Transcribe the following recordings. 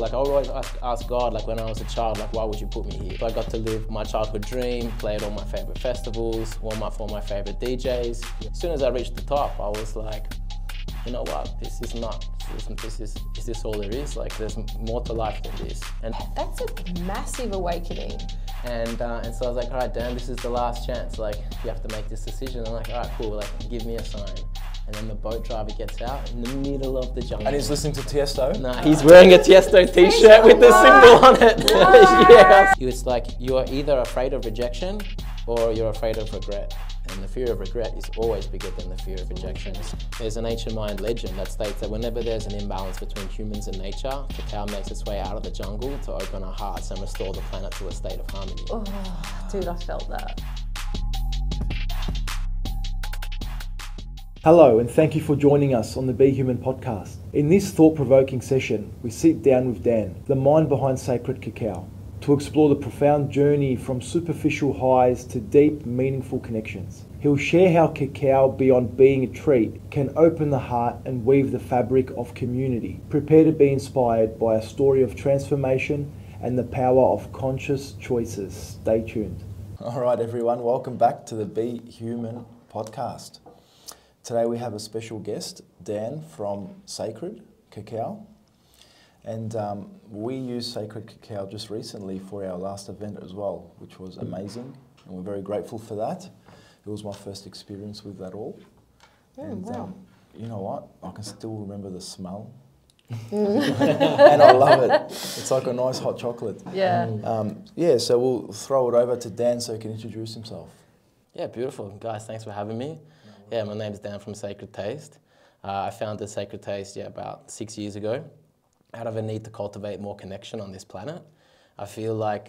Like I would always ask God, like when I was a child, like why would you put me here? So I got to live my childhood dream, play at all my favorite festivals, warm up for my favorite DJs. As soon as I reached the top, I was like, you know what, this is this all there is? Like there's more to life than this. And that's a massive awakening. And so I was like, all right, Dan, this is the last chance. Like you have to make this decision. I'm like, all right, cool, like give me a sign. And then the boat driver gets out in the middle of the jungle. And he's listening to Tiesto? Nah, he's wearing a Tiesto t-shirt with the symbol on it. Yeah. It's like you are either afraid of rejection or you're afraid of regret. And the fear of regret is always bigger than the fear of rejection. There's an ancient Mayan legend that states that whenever there's an imbalance between humans and nature, Cacao makes its way out of the jungle to open our hearts and restore the planet to a state of harmony. Oh, dude, I felt that. Hello and thank you for joining us on the Be Human podcast. In this thought-provoking session, we sit down with Dan, the mind behind Sacred Cacao, to explore the profound journey from superficial highs to deep, meaningful connections. He'll share how cacao, beyond being a treat, can open the heart and weave the fabric of community. Prepare to be inspired by a story of transformation and the power of conscious choices. Stay tuned. All right, everyone, welcome back to the Be Human podcast. Today we have a special guest, Dan from Sacred Cacao. And we used Sacred Cacao just recently for our last event as well, which was amazing. And we're very grateful for that. It was my first experience with that all. Wow. You know what? I can still remember the smell. And I love it. It's like a nice hot chocolate. Yeah. So we'll throw it over to Dan so he can introduce himself. Yeah, beautiful. Guys, thanks for having me. Yeah, my name's Dan from Sacred Taste. I founded Sacred Taste about 6 years ago out of a need to cultivate more connection on this planet. I feel like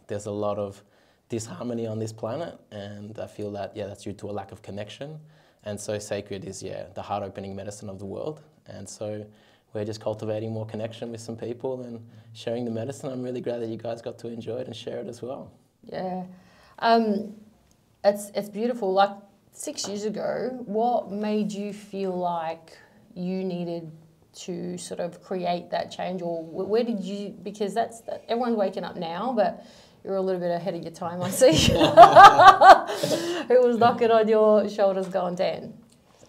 there's a lot of disharmony on this planet, and I feel that, that's due to a lack of connection. And so Sacred is, the heart-opening medicine of the world. And so we're just cultivating more connection with some people and sharing the medicine. I'm really glad that you guys got to enjoy it and share it as well. Yeah. It's beautiful. Like 6 years ago, what made you feel like you needed to sort of create that change, or where did you, because everyone's waking up now, but you're a little bit ahead of your time, I see. Who was knocking on your shoulders going, Dan,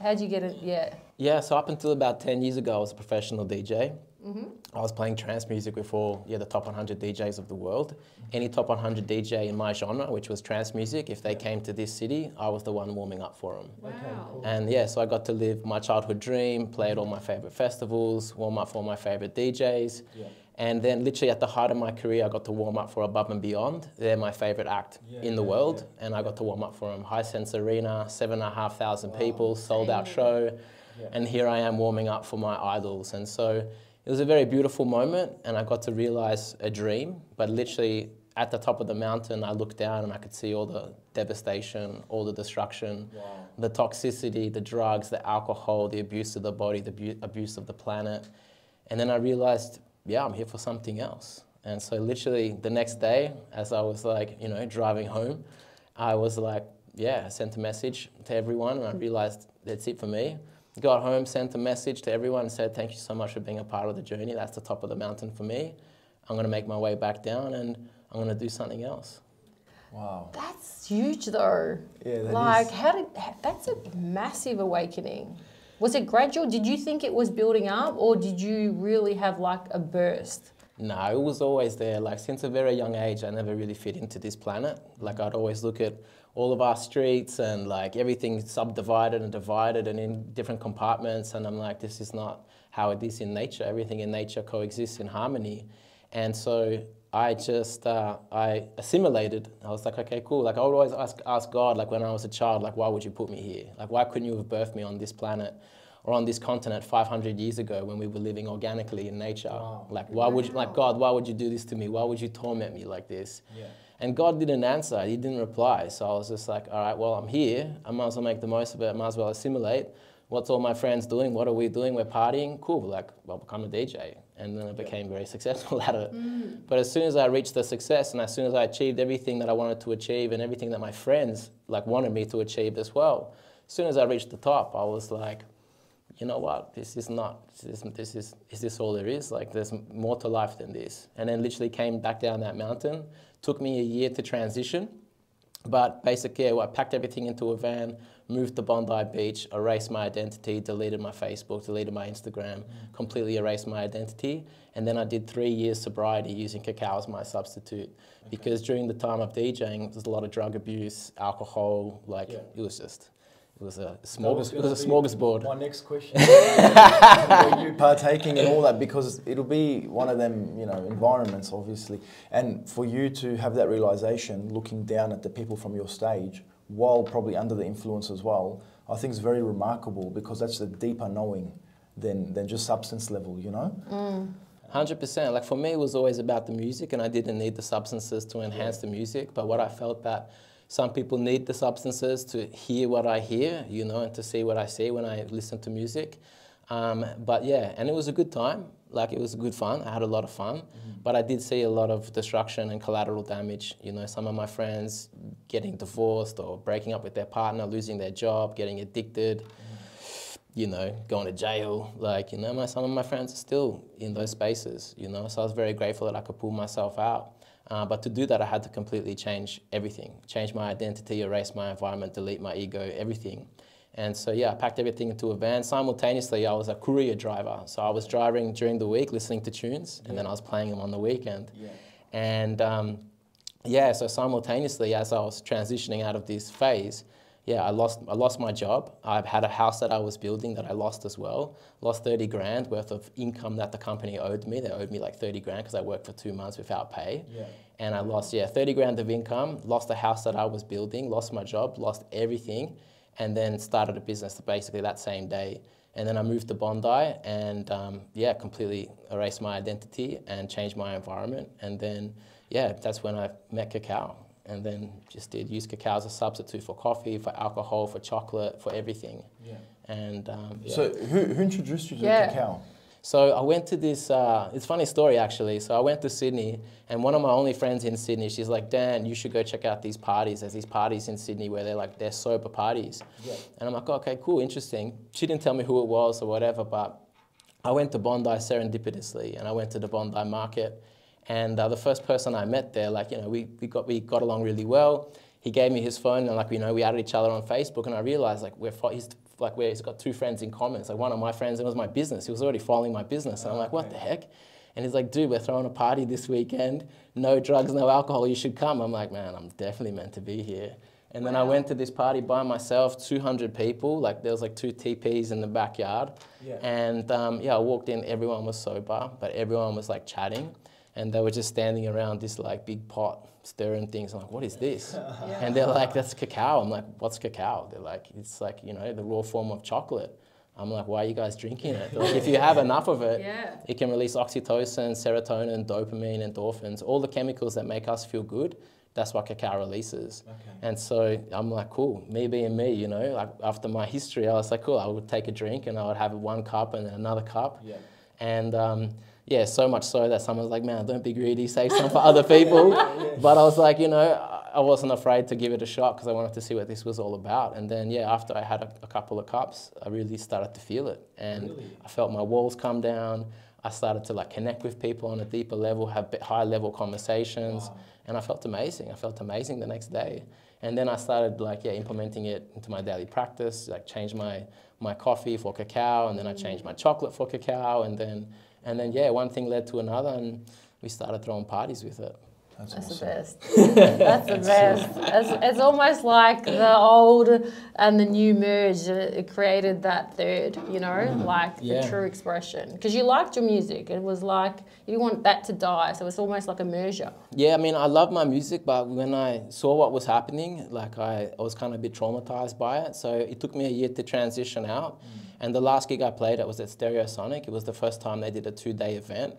how'd you get it? Yeah, so up until about 10 years ago, I was a professional DJ. I was playing trance music with all the top 100 DJs of the world. Any top 100 DJ in my genre, which was trance music, if they came to this city, I was the one warming up for them. Wow. And so I got to live my childhood dream, play at all my favorite festivals, warm up for my favorite DJs. And then literally at the height of my career, I got to warm up for Above and Beyond. They're my favorite act in the world. And I got to warm up for them. High Sense Arena, 7,500 people, sold out show. And here I am warming up for my idols. And so it was a very beautiful moment, and I got to realize a dream, but literally at the top of the mountain, I looked down and I could see all the devastation, all the destruction, the toxicity, the drugs, the alcohol, the abuse of the body, the abuse of the planet. And then I realized, I'm here for something else. And so literally the next day, as I was driving home, I was like, I sent a message to everyone, and I realized that's it for me. Got home, sent a message to everyone and said, thank you so much for being a part of the journey. That's the top of the mountain for me. I'm going to make my way back down and I'm going to do something else. Wow. That's huge though. Yeah, that is. That's a massive awakening. Was it gradual? Did you think it was building up, or did you really have like a burst? No, it was always there. Like since a very young age, I never really fit into this planet. Like I'd always look at all of our streets and like everything subdivided and divided and in different compartments. And I'm like, this is not how it is in nature. Everything in nature coexists in harmony. And so I just, I assimilated. I was like, okay, cool. Like I would always ask God, like when I was a child, like, why would you put me here? Like, why couldn't you have birthed me on this planet or on this continent 500 years ago when we were living organically in nature? Wow. Like, why would you, like, God, why would you do this to me? Why would you torment me like this? And God didn't answer, he didn't reply. So I was just like, all right, well, I'm here. I might as well make the most of it. I might as well assimilate. What's all my friends doing? What are we doing? We're partying. Cool, like, well, become a DJ. And then I became very successful at it. But as soon as I reached the success and as soon as I achieved everything that I wanted to achieve and everything that my friends like wanted me to achieve as well, as soon as I reached the top, I was like, you know what, this is this all there is? Like, there's more to life than this. And then literally came back down that mountain. Took me a year to transition. But basically, I packed everything into a van, moved to Bondi Beach, erased my identity, deleted my Facebook, deleted my Instagram, completely erased my identity. And then I did 3 years sobriety using Cacao as my substitute. Okay. Because during the time of DJing, there's a lot of drug abuse, alcohol, it was a smorgasbord. My next question is, were you partaking in all that? Because it'll be one of them, environments, obviously. And for you to have that realization, looking down at the people from your stage, while probably under the influence as well, I think is very remarkable, because that's a deeper knowing than just substance level, 100%. Like, for me, it was always about the music, and I didn't need the substances to enhance the music. But what I felt that some people need the substances to hear what I hear, and to see what I see when I listen to music. But yeah, and it was a good time. Like, it was good fun. I had a lot of fun. But I did see a lot of destruction and collateral damage. Some of my friends getting divorced or breaking up with their partner, losing their job, getting addicted, going to jail. Like, some of my friends are still in those spaces, So I was very grateful that I could pull myself out. But to do that, I had to completely change everything. Change my identity, erase my environment, delete my ego, everything. And so, yeah, I packed everything into a van. Simultaneously, I was a courier driver. So I was driving during the week, listening to tunes, and then I was playing them on the weekend. Yeah. And, so simultaneously, as I was transitioning out of this phase, I lost my job. I had a house that I was building that I lost as well. Lost 30 grand worth of income that the company owed me. They owed me like 30 grand because I worked for 2 months without pay. Yeah. And I lost, 30 grand of income, lost the house that I was building, lost my job, lost everything, and then started a business basically that same day. And then I moved to Bondi and, completely erased my identity and changed my environment. And then, that's when I met Cacao. And then just use Cacao as a substitute for coffee, for alcohol, for chocolate, for everything. Yeah. And So who introduced you to Cacao? So I went to this, it's a funny story actually. So I went to Sydney, and one of my only friends in Sydney, she's like, Dan, you should go check out these parties. There's these parties in Sydney where they're sober parties. Yeah. And I'm like, okay, cool, interesting. She didn't tell me who it was or whatever, but I went to Bondi serendipitously, and I went to the Bondi market. And the first person I met there, we got along really well. He gave me his phone, and we added each other on Facebook, and I realized he's got 2 friends in common. It's like one of my friends, it was my business. He was already following my business, and I'm like, what the heck? And he's like, dude, we're throwing a party this weekend. No drugs, no alcohol. You should come. I'm like, man, I'm definitely meant to be here. And then I went to this party by myself, 200 people. There was 2 teepees in the backyard. Yeah. And I walked in. Everyone was sober, but everyone was chatting. And they were just standing around this big pot, stirring things. I'm like, what is this? Yeah. And they're like, that's cacao. I'm like, what's cacao? They're like, it's the raw form of chocolate. I'm like, why are you guys drinking it? They're like, if you have enough of it, it can release oxytocin, serotonin, dopamine, endorphins, all the chemicals that make us feel good. That's what cacao releases. Okay. And so I'm like, cool, me being me, after my history, I was like, cool, I would take a drink and I would have 1 cup and then another cup. Yeah. And so much so that someone's like, man, don't be greedy, save some for other people. But I was like, I wasn't afraid to give it a shot because I wanted to see what this was all about. And then, after I had a couple of cups, I really started to feel it. And I felt my walls come down. I started to connect with people on a deeper level, have high level conversations. Wow. And I felt amazing. I felt amazing the next day. And then I started implementing it into my daily practice, changed my coffee for cacao, and then I changed my chocolate for cacao, and then one thing led to another, and we started throwing parties with it. That's awesome. The best. That's the best. It's almost like the old and the new merge. It created that third, the true expression. Because you liked your music. It was like you didn't want that to die. So it's almost like a merger. Yeah, I mean, I love my music, but when I saw what was happening, I was kind of a bit traumatized by it. So it took me a year to transition out. And the last gig I played at was at Stereosonic. It was the first time they did a 2-day event.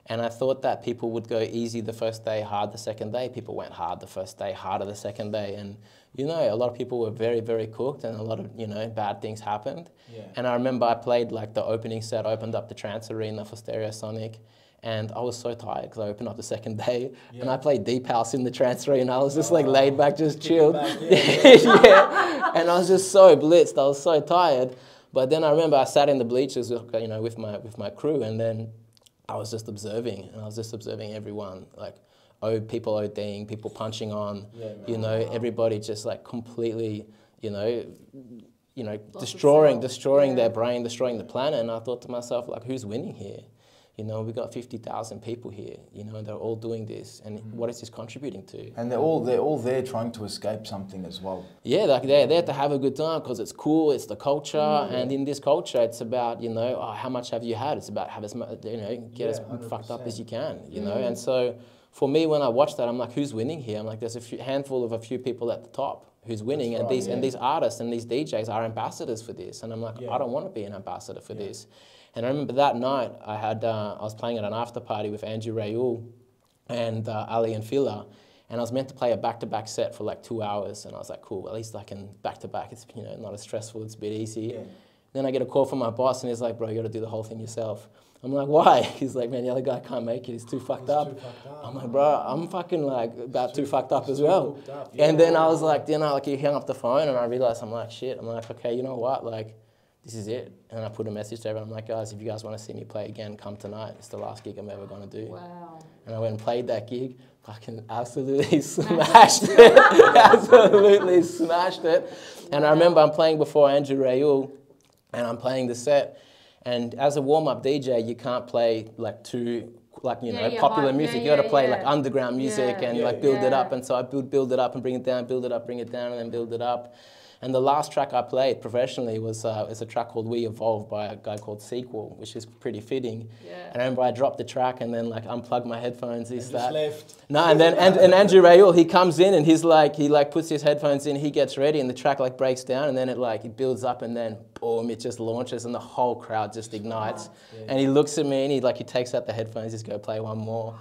And I thought that people would go easy the first day, hard the second day. People went hard the first day, harder the second day. And, a lot of people were very, very cooked, and a lot of, bad things happened. Yeah. And I remember I played the opening set, opened up the Trance Arena for Stereosonic. And I was so tired because I opened up the second day and I played Deep House in the Trance Arena. I was just laid back, just chilled. And I was just so blitzed. I was so tired. But then I remember I sat in the bleachers with, you know, with my crew, and then I was just observing, and I was just observing everyone, like, people ODing, people punching on, you know, everybody just like completely, you know, destroying their brain, destroying the planet. And I thought to myself, like, who's winning here? You know, we got 50,000 people here, you know, and they're all doing this. And what is this contributing to? And they're all there trying to escape something as well. Yeah, like they're there to have a good time because it's cool, it's the culture. And in this culture, it's about, you know, oh, how much have you had? It's about have as much, you know, get as 100%. Fucked up as you can, you know. And so for me, when I watch that, I'm like, who's winning here? I'm like, there's a handful of a few people at the top who's winning, and these artists and these DJs are ambassadors for this. And I'm like, I don't want to be an ambassador for this. And I remember that night I was playing at an after party with Andrew Rayul and Ali and Fila, and I was meant to play a back-to-back set for like 2 hours, and I was like, cool, at least I can back-to-back. It's, you know, not as stressful, it's a bit easy. Yeah. Then I get a call from my boss, and he's like, bro, you got to do the whole thing yourself. I'm like, why? He's like, man, the other guy can't make it. He's too fucked up. I'm like, bro, I'm fucking like about too fucked up as well. And then I was like, you know, like he hung up the phone, and I realized, I'm like, shit. I'm like, okay, you know what? Like, this is it. And I put a message to everyone. I'm like, guys, if you guys want to see me play again, come tonight. It's the last gig I'm ever going to do. Wow. And I went and played that gig. Fucking absolutely smashed it. Absolutely smashed it. And I remember I'm playing before Andrew Rayul, and I'm playing the set. And as a warm-up DJ, you can't play like popular music. You got to play like underground music and like build it up. And so I build it up and bring it down, build it up, bring it down, and then build it up. And the last track I played professionally was a track called We Evolve by a guy called Sequel, which is pretty fitting. Yeah. And I remember I dropped the track and then like unplugged my headphones, left. No, and then and Andrew Rayul, he comes in and he puts his headphones in, he gets ready, and the track like breaks down, and then it builds up, and then boom, it just launches, and the whole crowd just ignites. Yeah. And he looks at me and he takes out the headphones, he's go play one more.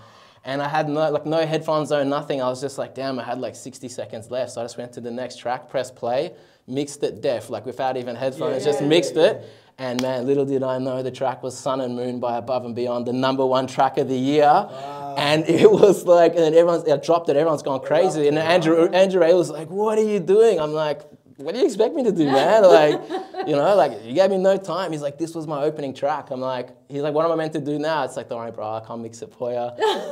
And I had no headphones or nothing. I was just like, damn, I had like 60 seconds left. So I just went to the next track, pressed play, mixed it deaf, like without even headphones, mixed it. And man, little did I know the track was Sun and Moon by Above and Beyond, the #1 track of the year. Wow. And it was like, and then I dropped it, everyone's gone crazy. And Andrew Ray was like, what are you doing? I'm like, what do you expect me to do, man? Like, you know, like, you gave me no time. He's like, this was my opening track. I'm like, he's like, what am I meant to do now? It's like, don't worry, bro, I can't mix it for you.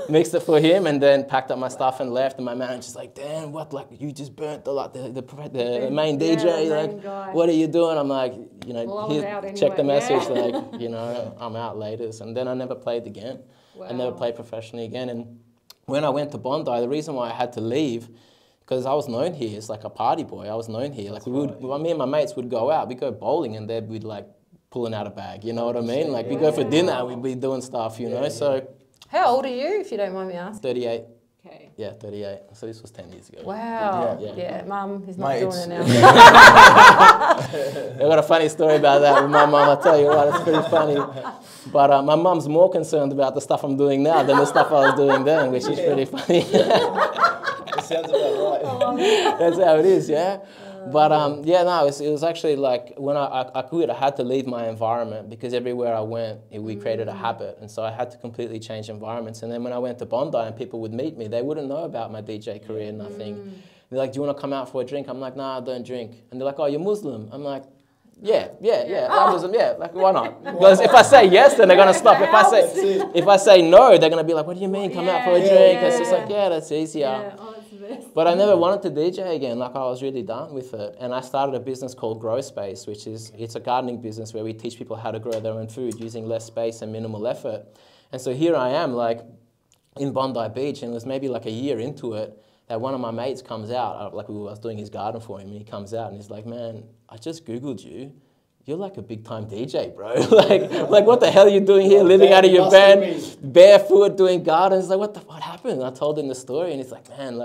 Mixed it for him, and then packed up my stuff and left. And my manager's like, damn, what? Like, you just burnt the main DJ. Like, what are you doing? I'm like, you know, check the message. Like, you know, I'm out later. And then I never played again. Wow. I never played professionally again. And when I went to Bondi, the reason why I had to leave, because I was known here as like a party boy. I was known here. Like me and my mates would go out. We'd go bowling, and then we'd like pulling out a bag. You know what I mean? Like we go for dinner. We'd be doing stuff. You know. So. How old are you, if you don't mind me asking? 38. Okay. Yeah, 38. So this was 10 years ago. Wow. Yeah. Mum, he's not doing it now. I've got a funny story about that with my mum. I'll tell you what, it's pretty funny. But my mum's more concerned about the stuff I'm doing now than the stuff I was doing then, which is pretty funny. That sounds about right. That's how it is, yeah. But it was actually like when I quit, I had to leave my environment because everywhere I went, we created a habit. And so I had to completely change environments. And then when I went to Bondi and people would meet me, they wouldn't know about my DJ career, nothing. They're like, do you want to come out for a drink? I'm like, nah, I don't drink. And they're like, oh, you're Muslim? I'm like, yeah, I'm Muslim, like why not? Because if I say yes, then they're gonna stop. If I say no, they're gonna be like, what do you mean? Come out for a drink? It's just like, that's easier. But I never wanted to DJ again. Like I was really done with it, and I started a business called Grow Space, which is it's a gardening business where we teach people how to grow their own food using less space and minimal effort. And so here I am, like in Bondi Beach, and it was maybe like a year into it that one of my mates comes out, like I was doing his garden for him, and he comes out and he's like, man, I just Googled you. You're like a big time DJ, bro. like what the hell are you doing here, living out of your van, barefoot, doing gardens? Like, what happened? And I told him the story, and he's like, man,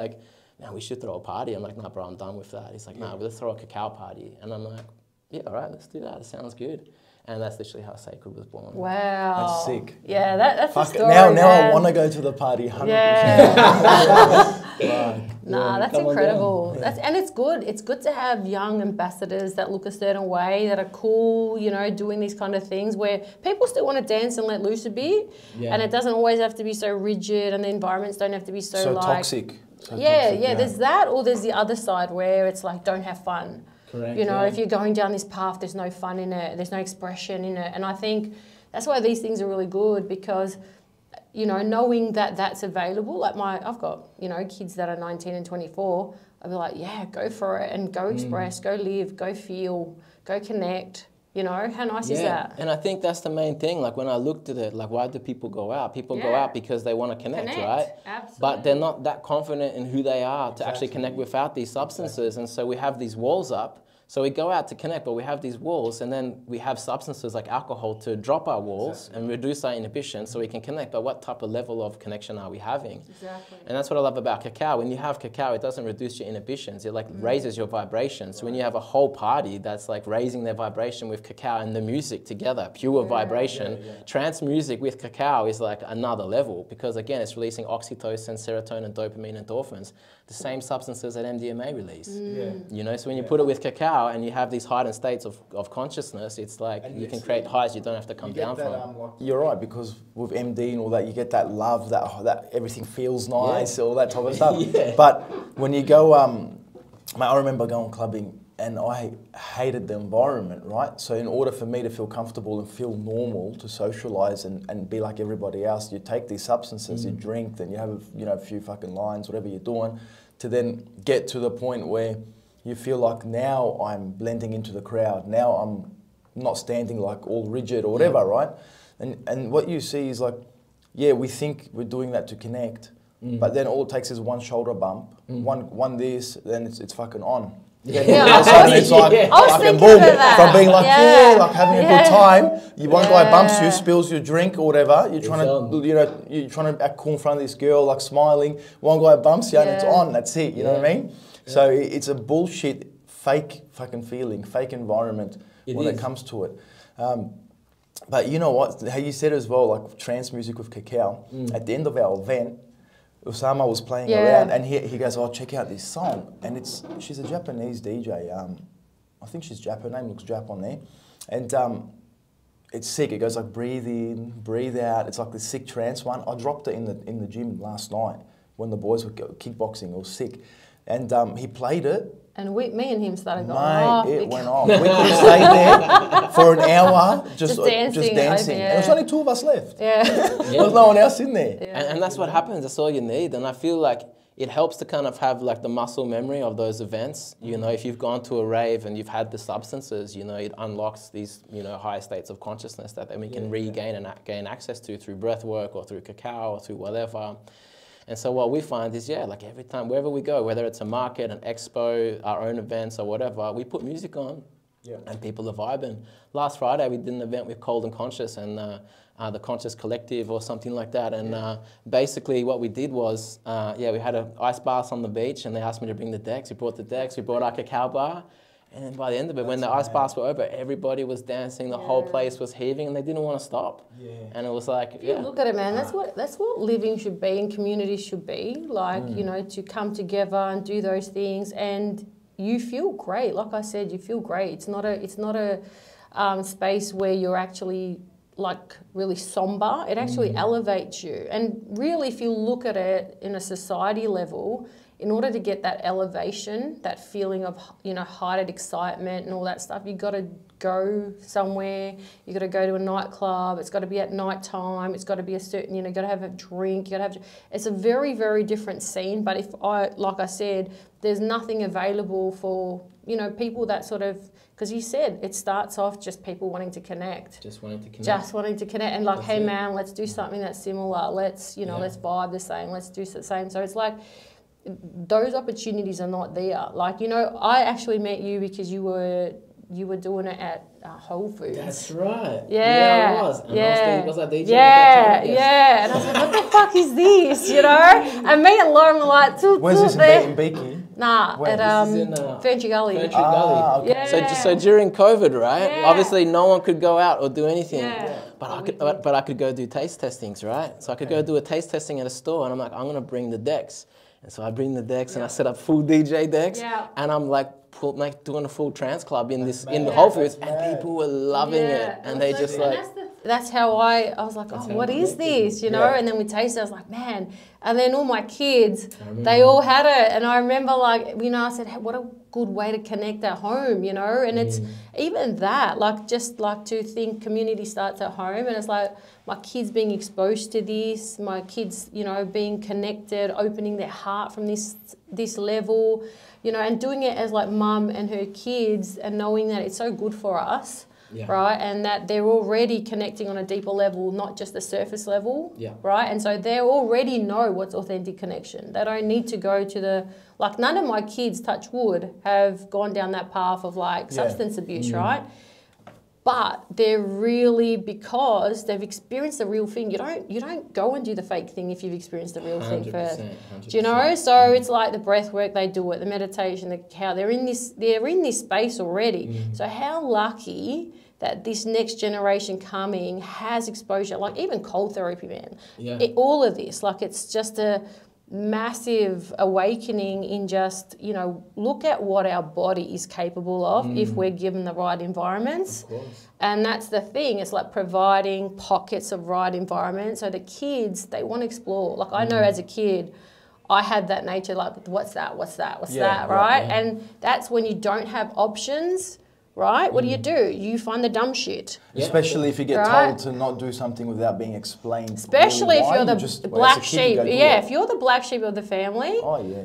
we should throw a party. I'm like, nah, bro, I'm done with that. He's like, nah, let's throw a cacao party. And I'm like, yeah, all right, let's do that. It sounds good. And that's literally how Sacred was born. Wow. That's sick. Yeah, that's a story, Now I want to go to the party 100%. Yeah. Nah, that's incredible. And it's good. It's good to have young ambassadors that look a certain way, that are cool, you know, doing these kind of things where people still want to dance and let loose a bit. Yeah. And it doesn't always have to be so rigid, and the environments don't have to be so like... toxic. There's that, or there's the other side where it's like, don't have fun. Correct, You know, yeah. if you're going down this path, there's no fun in it, there's no expression in it. And I think that's why these things are really good, because, you know, knowing that that's available, like I've got, you know, kids that are 19 and 24, I'll be like, yeah, go for it and go express, go live, go feel, go connect. You know, how nice is that? And I think that's the main thing. Like when I looked at it, like why do people go out? People go out because they want to connect, right? Absolutely. But they're not that confident in who they are to actually connect without these substances. And so we have these walls up. So we go out to connect, but we have these walls, and then we have substances like alcohol to drop our walls and reduce our inhibition so we can connect. But what type of level of connection are we having? Exactly. And that's what I love about cacao. When you have cacao, it doesn't reduce your inhibitions. It like raises your vibration. So when you have a whole party that's like raising their vibration with cacao and the music together, pure vibration, trance music with cacao is like another level, because again, it's releasing oxytocin, serotonin, dopamine, endorphins, the same substances that MDMA release. You know, so when you put it with cacao and you have these heightened states of consciousness, it's like you can create highs you don't have to come down from. You're right, because with MD and all that, you get that love, that everything feels nice, all that type of stuff. But when you go, mate, I remember going clubbing and I hated the environment, right? So in order for me to feel comfortable and feel normal, to socialise and be like everybody else, you take these substances, you drink, then you have a few fucking lines, whatever you're doing, to then get to the point where you feel like now I'm blending into the crowd. Now I'm not standing like all rigid or whatever, right? And what you see is like, yeah, we think we're doing that to connect, but then all it takes is one shoulder bump, one this, then it's fucking on. It's like fucking boom. From being like, like having a good time, one guy bumps you, spills your drink or whatever, you're trying to act cool in front of this girl, like smiling, one guy bumps you and it's on, that's it, you know what I mean? So it's a bullshit, fake fucking feeling, fake environment when it comes to it. But you know what, how you said as well, like trance music with cacao, at the end of our event, Osama was playing around and he goes, oh, check out this song. And she's a Japanese DJ. I think she's Jap, her name looks Jap on there. And it's sick, it goes like breathe in, breathe out. It's like the sick trance one. I dropped it in the gym last night when the boys were kickboxing, it was sick. And he played it. And me and him started going off. Mate, it went off. We could have stayed there for an hour just dancing. And there was only two of us left. There was no one else in there. And that's what happens. That's all you need. And I feel like it helps to kind of have like the muscle memory of those events. You know, if you've gone to a rave and you've had the substances, you know, it unlocks these, you know, higher states of consciousness that then we can regain and gain access to through breath work or through cacao or through whatever. And so what we find is, like every time, wherever we go, whether it's a market, an expo, our own events or whatever, we put music on and people are vibing. Last Friday, we did an event with Cold and Conscious and the Conscious Collective or something like that. And basically what we did was, we had an ice bath on the beach and they asked me to bring the decks. We brought the decks, we brought our cacao bar. And by the end of it, when the ice baths were over, everybody was dancing, the whole place was heaving, and they didn't want to stop. And it was like, if you look at it, man, that's what living should be and community should be. Like, you know, to come together and do those things, and you feel great. Like I said, you feel great. It's not a space where you're actually like really somber. It actually elevates you. And really, if you look at it in a society level, in order to get that elevation, that feeling of, you know, heightened excitement and all that stuff, you've got to go somewhere, you've got to go to a nightclub, it's got to be at night time, it's got to be a certain, you know, you've got to have a drink, it's a very, very different scene. But like I said, there's nothing available for, you know, people that sort of, because you said it starts off just people wanting to connect. Just wanting to connect. And like, hey man, let's do something that's similar, let's, you know, let's vibe the same, let's do the same. So it's like, those opportunities are not there. Like, you know, I actually met you because you were doing it at Whole Foods. That's right. Yeah, I was. And was that DJ? Yeah. And I was like, what the fuck is this? You know? And me and Lauren were like, where's this in Beaky? Nah, at Ferntree Gully. Ferntree Gully. Okay. Yeah. So during COVID, right? Obviously, no one could go out or do anything. Yeah. But I could go do taste testings, right? So I could go do a taste testing at a store, and I'm like, I'm gonna bring the decks. And so I bring the decks and I set up full DJ decks, and I'm like doing a full trance club in the Whole Foods, and people were loving it, and they just like. And that's the that's how I was like, oh, what is this? You know, and then we tasted it, I was like, man. And then all my kids, they all had it. And I remember like, you know, I said, hey, what a good way to connect at home, you know? And it's even that, like just like to think community starts at home. And it's like my kids being exposed to this, my kids, you know, being connected, opening their heart from this level, you know, and doing it as like mum and her kids and knowing that it's so good for us. Yeah. Right, and that they're already connecting on a deeper level, not just the surface level, right? And so they already know what's authentic connection. They don't need to go to the, like none of my kids, touch wood, have gone down that path of like substance abuse, right? But they're really, because they've experienced the real thing. You don't go and do the fake thing if you've experienced the real thing first. 100%. Do you know? So it's like the breath work they do it, the meditation, the cacao. They're in this space already. So how lucky that this next generation coming has exposure, like even cold therapy, man. All of this, like it's just a massive awakening in just, you know, look at what our body is capable of if we're given the right environments. Of course. And that's the thing, it's like providing pockets of right environment. So the kids, they want to explore. Like I know as a kid, I had that nature, like what's that, right? And that's when you don't have options, right? What do? You find the dumb shit. Especially if you get told to not do something without being explained. Especially if you're the black sheep. If you're the black sheep of the family,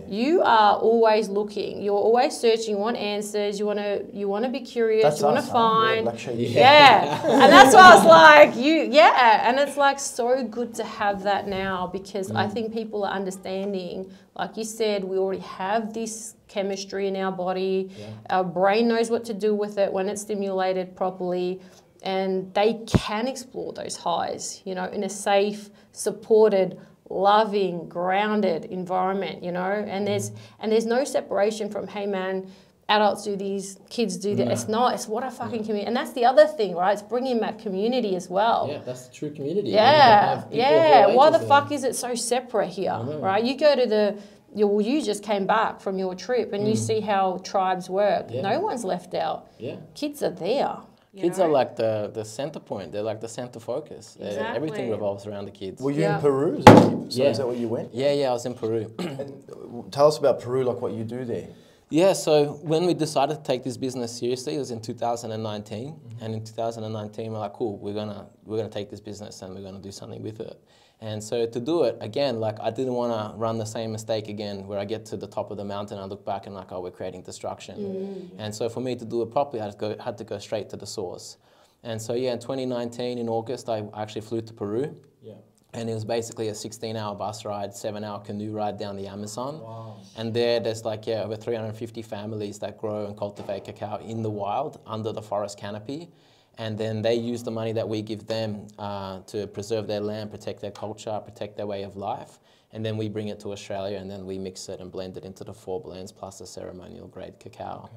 you are always looking. You're always searching. You want answers. You want to be curious. You want to find. Black sheep. And that's why I was like, and it's like so good to have that now because I think people are understanding. Like you said, we already have this chemistry in our body. Our brain knows what to do with it when it's stimulated properly, and they can explore those highs, you know, in a safe, supported, loving, grounded environment, you know. And there's no separation from, hey man, adults do these, kids do that. It's not. It's what a fucking community. And that's the other thing, right? It's bringing that community as well. Yeah, that's the true community. Why the fuck is it so separate here, right? You go to you just came back from your trip and you see how tribes work. No one's left out. Kids are there. Kids are like the center point. They're like the center focus. Everything revolves around the kids. Were you in Peru? Is that where you went? Yeah, I was in Peru. And tell us about Peru, like what you do there. Yeah, so when we decided to take this business seriously, it was in 2019. And in 2019, we're like, cool, we're gonna take this business and we're gonna do something with it. And so to do it, again, like I didn't want to run the same mistake again where I get to the top of the mountain, I look back and like, oh, we're creating destruction. And so for me to do it properly, I had to go straight to the source. And so in 2019, in August, I actually flew to Peru. And it was basically a 16-hour bus ride, 7-hour canoe ride down the Amazon. Wow. And there's like, over 350 families that grow and cultivate cacao in the wild under the forest canopy. And then they use the money that we give them to preserve their land, protect their culture, protect their way of life. And then we bring it to Australia and then we mix it and blend it into the 4 blends plus the ceremonial grade cacao.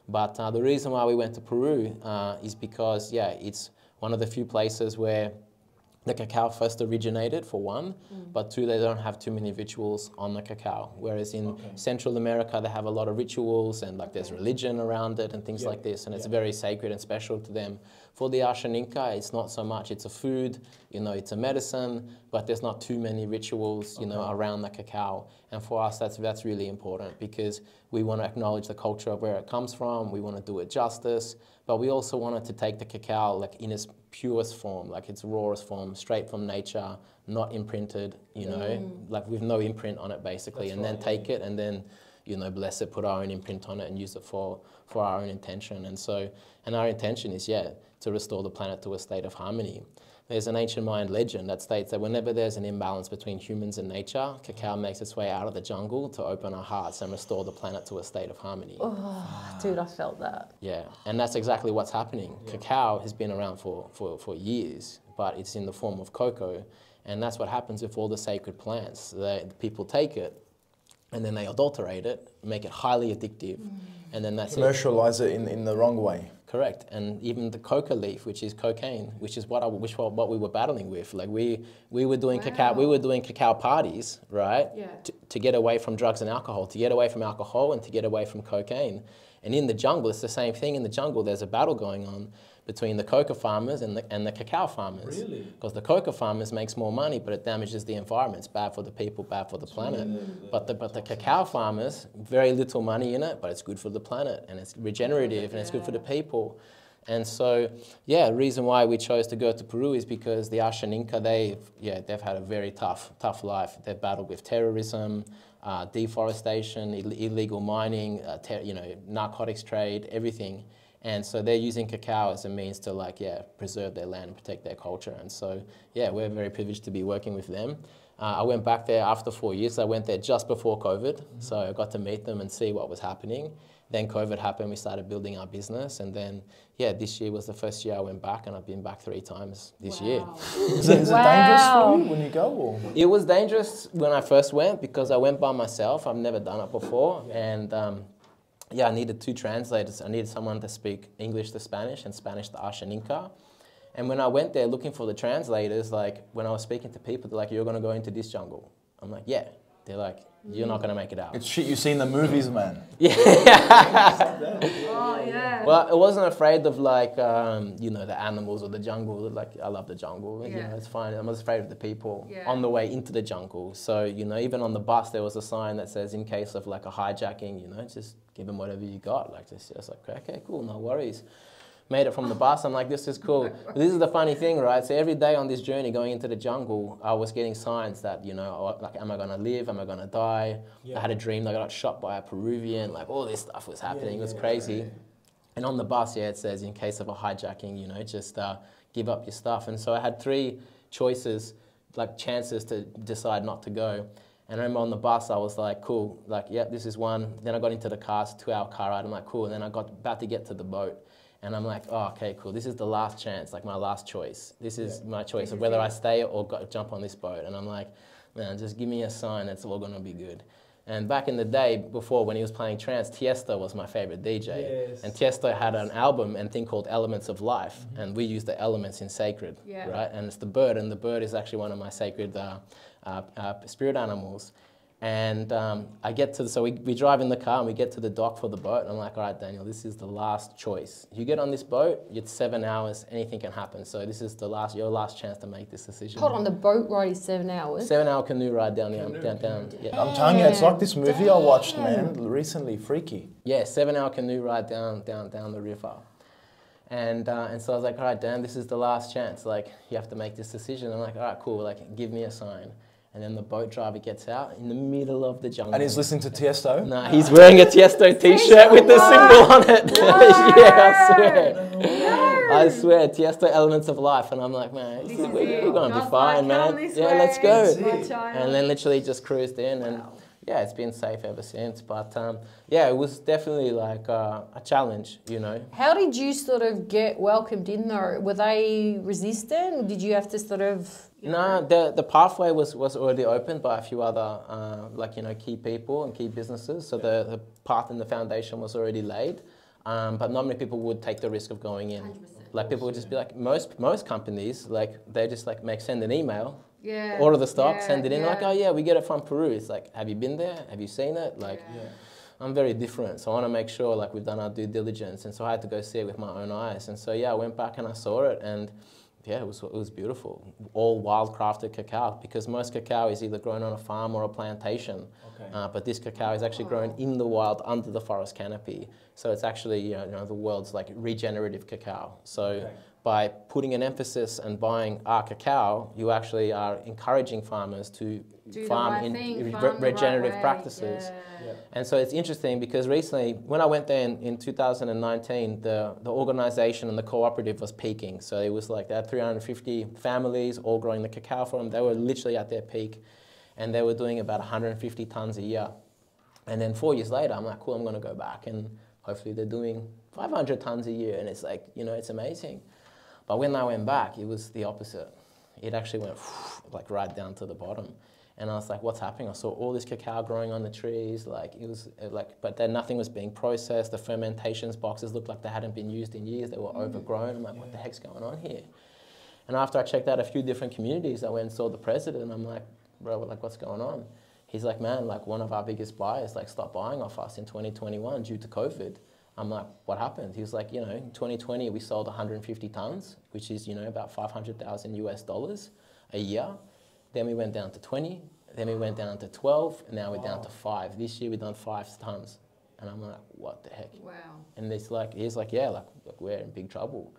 But the reason why we went to Peru is because, it's one of the few places where the cacao first originated, for one, but two, they don't have too many rituals on the cacao. Whereas in Central America, they have a lot of rituals and like there's religion around it and things like this, and it's very sacred and special to them. For the Ashaninka, it's not so much. It's a food, it's a medicine, but there's not too many rituals, around the cacao. And for us, that's really important because we want to acknowledge the culture of where it comes from. We want to do it justice, but we also wanted to take the cacao like in its purest form, like its rawest form, straight from nature, not imprinted, like with no imprint on it basically, and then take it and then, bless it, put our own imprint on it and use it for our own intention. And our intention is, to restore the planet to a state of harmony. There's an ancient Mayan legend that states that whenever there's an imbalance between humans and nature, cacao makes its way out of the jungle to open our hearts and restore the planet to a state of harmony. Oh, dude, I felt that. Yeah, and that's exactly what's happening. Cacao has been around for years, but it's in the form of cocoa, and that's what happens with all the sacred plants. People take it, and then they adulterate it, make it highly addictive, and then that's commercialize it in the wrong way. Correct, and even the coca leaf, which is cocaine, which is what we were battling with. Like we were doing cacao parties, right? To get away from drugs and alcohol, to get away from alcohol, and to get away from cocaine. And in the jungle, it's the same thing. In the jungle, there's a battle going on between the cocoa farmers and the cacao farmers. Really? Because the cocoa farmers makes more money, but it damages the environment. It's bad for the people, bad for the planet. But the cacao farmers, very little money in it, but it's good for the planet, and it's regenerative, and it's good for the people. And so, yeah, the reason why we chose to go to Peru is because the Ashaninka, they've had a very tough life. They've battled with terrorism, deforestation, illegal mining, narcotics trade, everything. And so they're using cacao as a means to preserve their land and protect their culture. And so, yeah, we're very privileged to be working with them. I went back there after 4 years. I went there just before COVID. So I got to meet them and see what was happening. Then COVID happened, we started building our business. And then, this year was the first year I went back, and I've been back 3 times this year. Is it dangerous for you when you go? Or? It was dangerous when I first went because I went by myself. I've never done it before. And I needed 2 translators. I needed someone to speak English to Spanish and Spanish to Ashaninka. And when I went there looking for the translators, when I was speaking to people, they're like, "You're going to go into this jungle." I'm like, "Yeah." They're like, "You're not going to make it out." It's shit you see in the movies, man. Yeah. Oh, yeah. Well, I wasn't afraid of the animals or the jungle. I love the jungle. Yeah. It's fine. I'm just afraid of the people Yeah. on the way into the jungle. So, even on the bus, there was a sign that says, in case of a hijacking, just give them whatever you got. Okay, cool, no worries. Made it from the bus. I'm like, this is cool. But this is the funny thing, right? So every day on this journey going into the jungle, I was getting signs that, am I going to live? Am I going to die? Yeah. I had a dream that I got shot by a Peruvian. All this stuff was happening. It was crazy. Yeah. And on the bus, it says, in case of a hijacking, just give up your stuff. And so I had 3 choices, chances to decide not to go. And I remember on the bus, I was like, cool, this is one. Then I got into the car, it's a 2-hour car ride. I'm like, cool. And then I got about to get to the boat. And I'm like, oh, okay, cool. This is the last chance, my last choice. This is my choice of whether I stay or jump on this boat. And I'm like, man, just give me a sign. It's all going to be good. And back in the day, before when he was playing trance, Tiesto was my favorite DJ. Yes. And Tiesto had an album and thing called Elements of Life. And we use the elements in sacred, right? And it's the bird. And the bird is actually one of my sacred spirit animals. And I get to, so we drive in the car and we get to the dock for the boat. And I'm like, all right, Daniel, this is the last choice. You get on this boat, it's 7 hours, anything can happen. So this is your last chance to make this decision. Hold on, the boat ride is 7 hours? 7-hour canoe ride down. Yeah. I'm telling you, it's like this movie I watched, man, recently, Freaky. Yeah, 7-hour canoe ride down the river. And so I was like, all right, Dan, this is the last chance. You have to make this decision. I'm like, all right, cool, give me a sign. And then the boat driver gets out in the middle of the jungle. And he's listening to Tiesto? Nah, he's wearing a Tiesto t-shirt with the symbol on it. Yeah, I swear. I swear, Tiesto Elements of Life. And I'm like, man, we're going to be fine, man. Yeah, let's go. And then literally just cruised in. And yeah, it's been safe ever since. But it was definitely a challenge, How did you sort of get welcomed in though? Were they resistant? Did you have to sort of... No, the pathway was already opened by a few other key people and key businesses. So the path and the foundation was already laid, but not many people would take the risk of going in. 100%. People would just be like most companies, they just send an email, order the stock, send it in. Oh yeah, we get it from Peru. It's have you been there? Have you seen it? I'm very different, so I want to make sure we've done our due diligence, and so I had to go see it with my own eyes. And so I went back and I saw it, and yeah, it was beautiful. All wild-crafted cacao, because most cacao is either grown on a farm or a plantation. Okay. But this cacao is actually grown in the wild under the forest canopy. So it's actually the world's regenerative cacao. So by putting an emphasis and buying our cacao, you actually are encouraging farmers to farm in regenerative practices. Yeah. And so it's interesting because recently, when I went there in 2019, the organization and the cooperative was peaking. So it was they had 350 families all growing the cacao for them. They were literally at their peak, and they were doing about 150 tons a year. And then 4 years later, I'm like, cool, I'm going to go back, and hopefully they're doing 500 tons a year, and it's it's amazing. But when I went back, it was the opposite. It actually went right down to the bottom. And I was like, what's happening? I saw all this cacao growing on the trees, but then nothing was being processed. The fermentations boxes looked like they hadn't been used in years. They were overgrown. I'm like, what the heck's going on here? And after I checked out a few different communities, I went and saw the president, and I'm like, bro, what's going on? He's like, man, one of our biggest buyers, stopped buying off us in 2021 due to COVID. I'm like, what happened? He was like, you know, in 2020 we sold 150 tons, which is, you know, about 500,000 US dollars a year. Then we went down to 20, then we went down to 12, and now we're down to 5. This year we've done 5 tons. And I'm like, what the heck? Wow. And he's like, yeah, like we're in big trouble.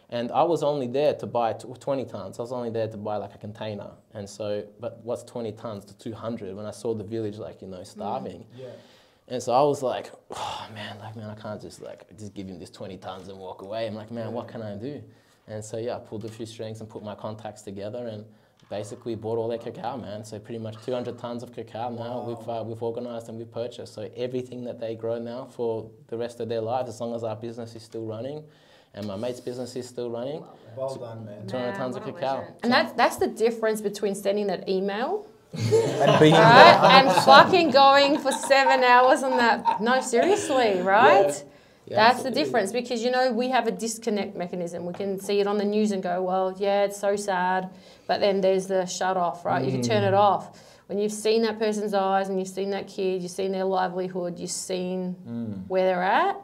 And I was only there to buy 20 tons. I was only there to buy like a container. And so, but what's 20 tons to 200 when I saw the village, like, you know, starving. Yeah. And so I was like, oh man, I can't just give him this 20 tons and walk away. I'm like, man, what can I do? And so yeah, I pulled a few strings and put my contacts together and basically bought all their cacao, man. So pretty much 200 tons of cacao now we've organised and we've purchased. So everything that they grow now for the rest of their lives, as long as our business is still running and my mate's business is still running. Well done, man. 200 tons of cacao. And that's the difference between sending that email And being right? And fucking going for 7 hours on that. No, seriously, right? Yeah, that's absolutely. the difference because, you know, we have a disconnect mechanism. We can see it on the news and go, well, yeah, it's so sad. But then there's the shut off, right? You can turn it off. When you've seen that person's eyes and you've seen that kid, you've seen their livelihood, you've seen where they're at,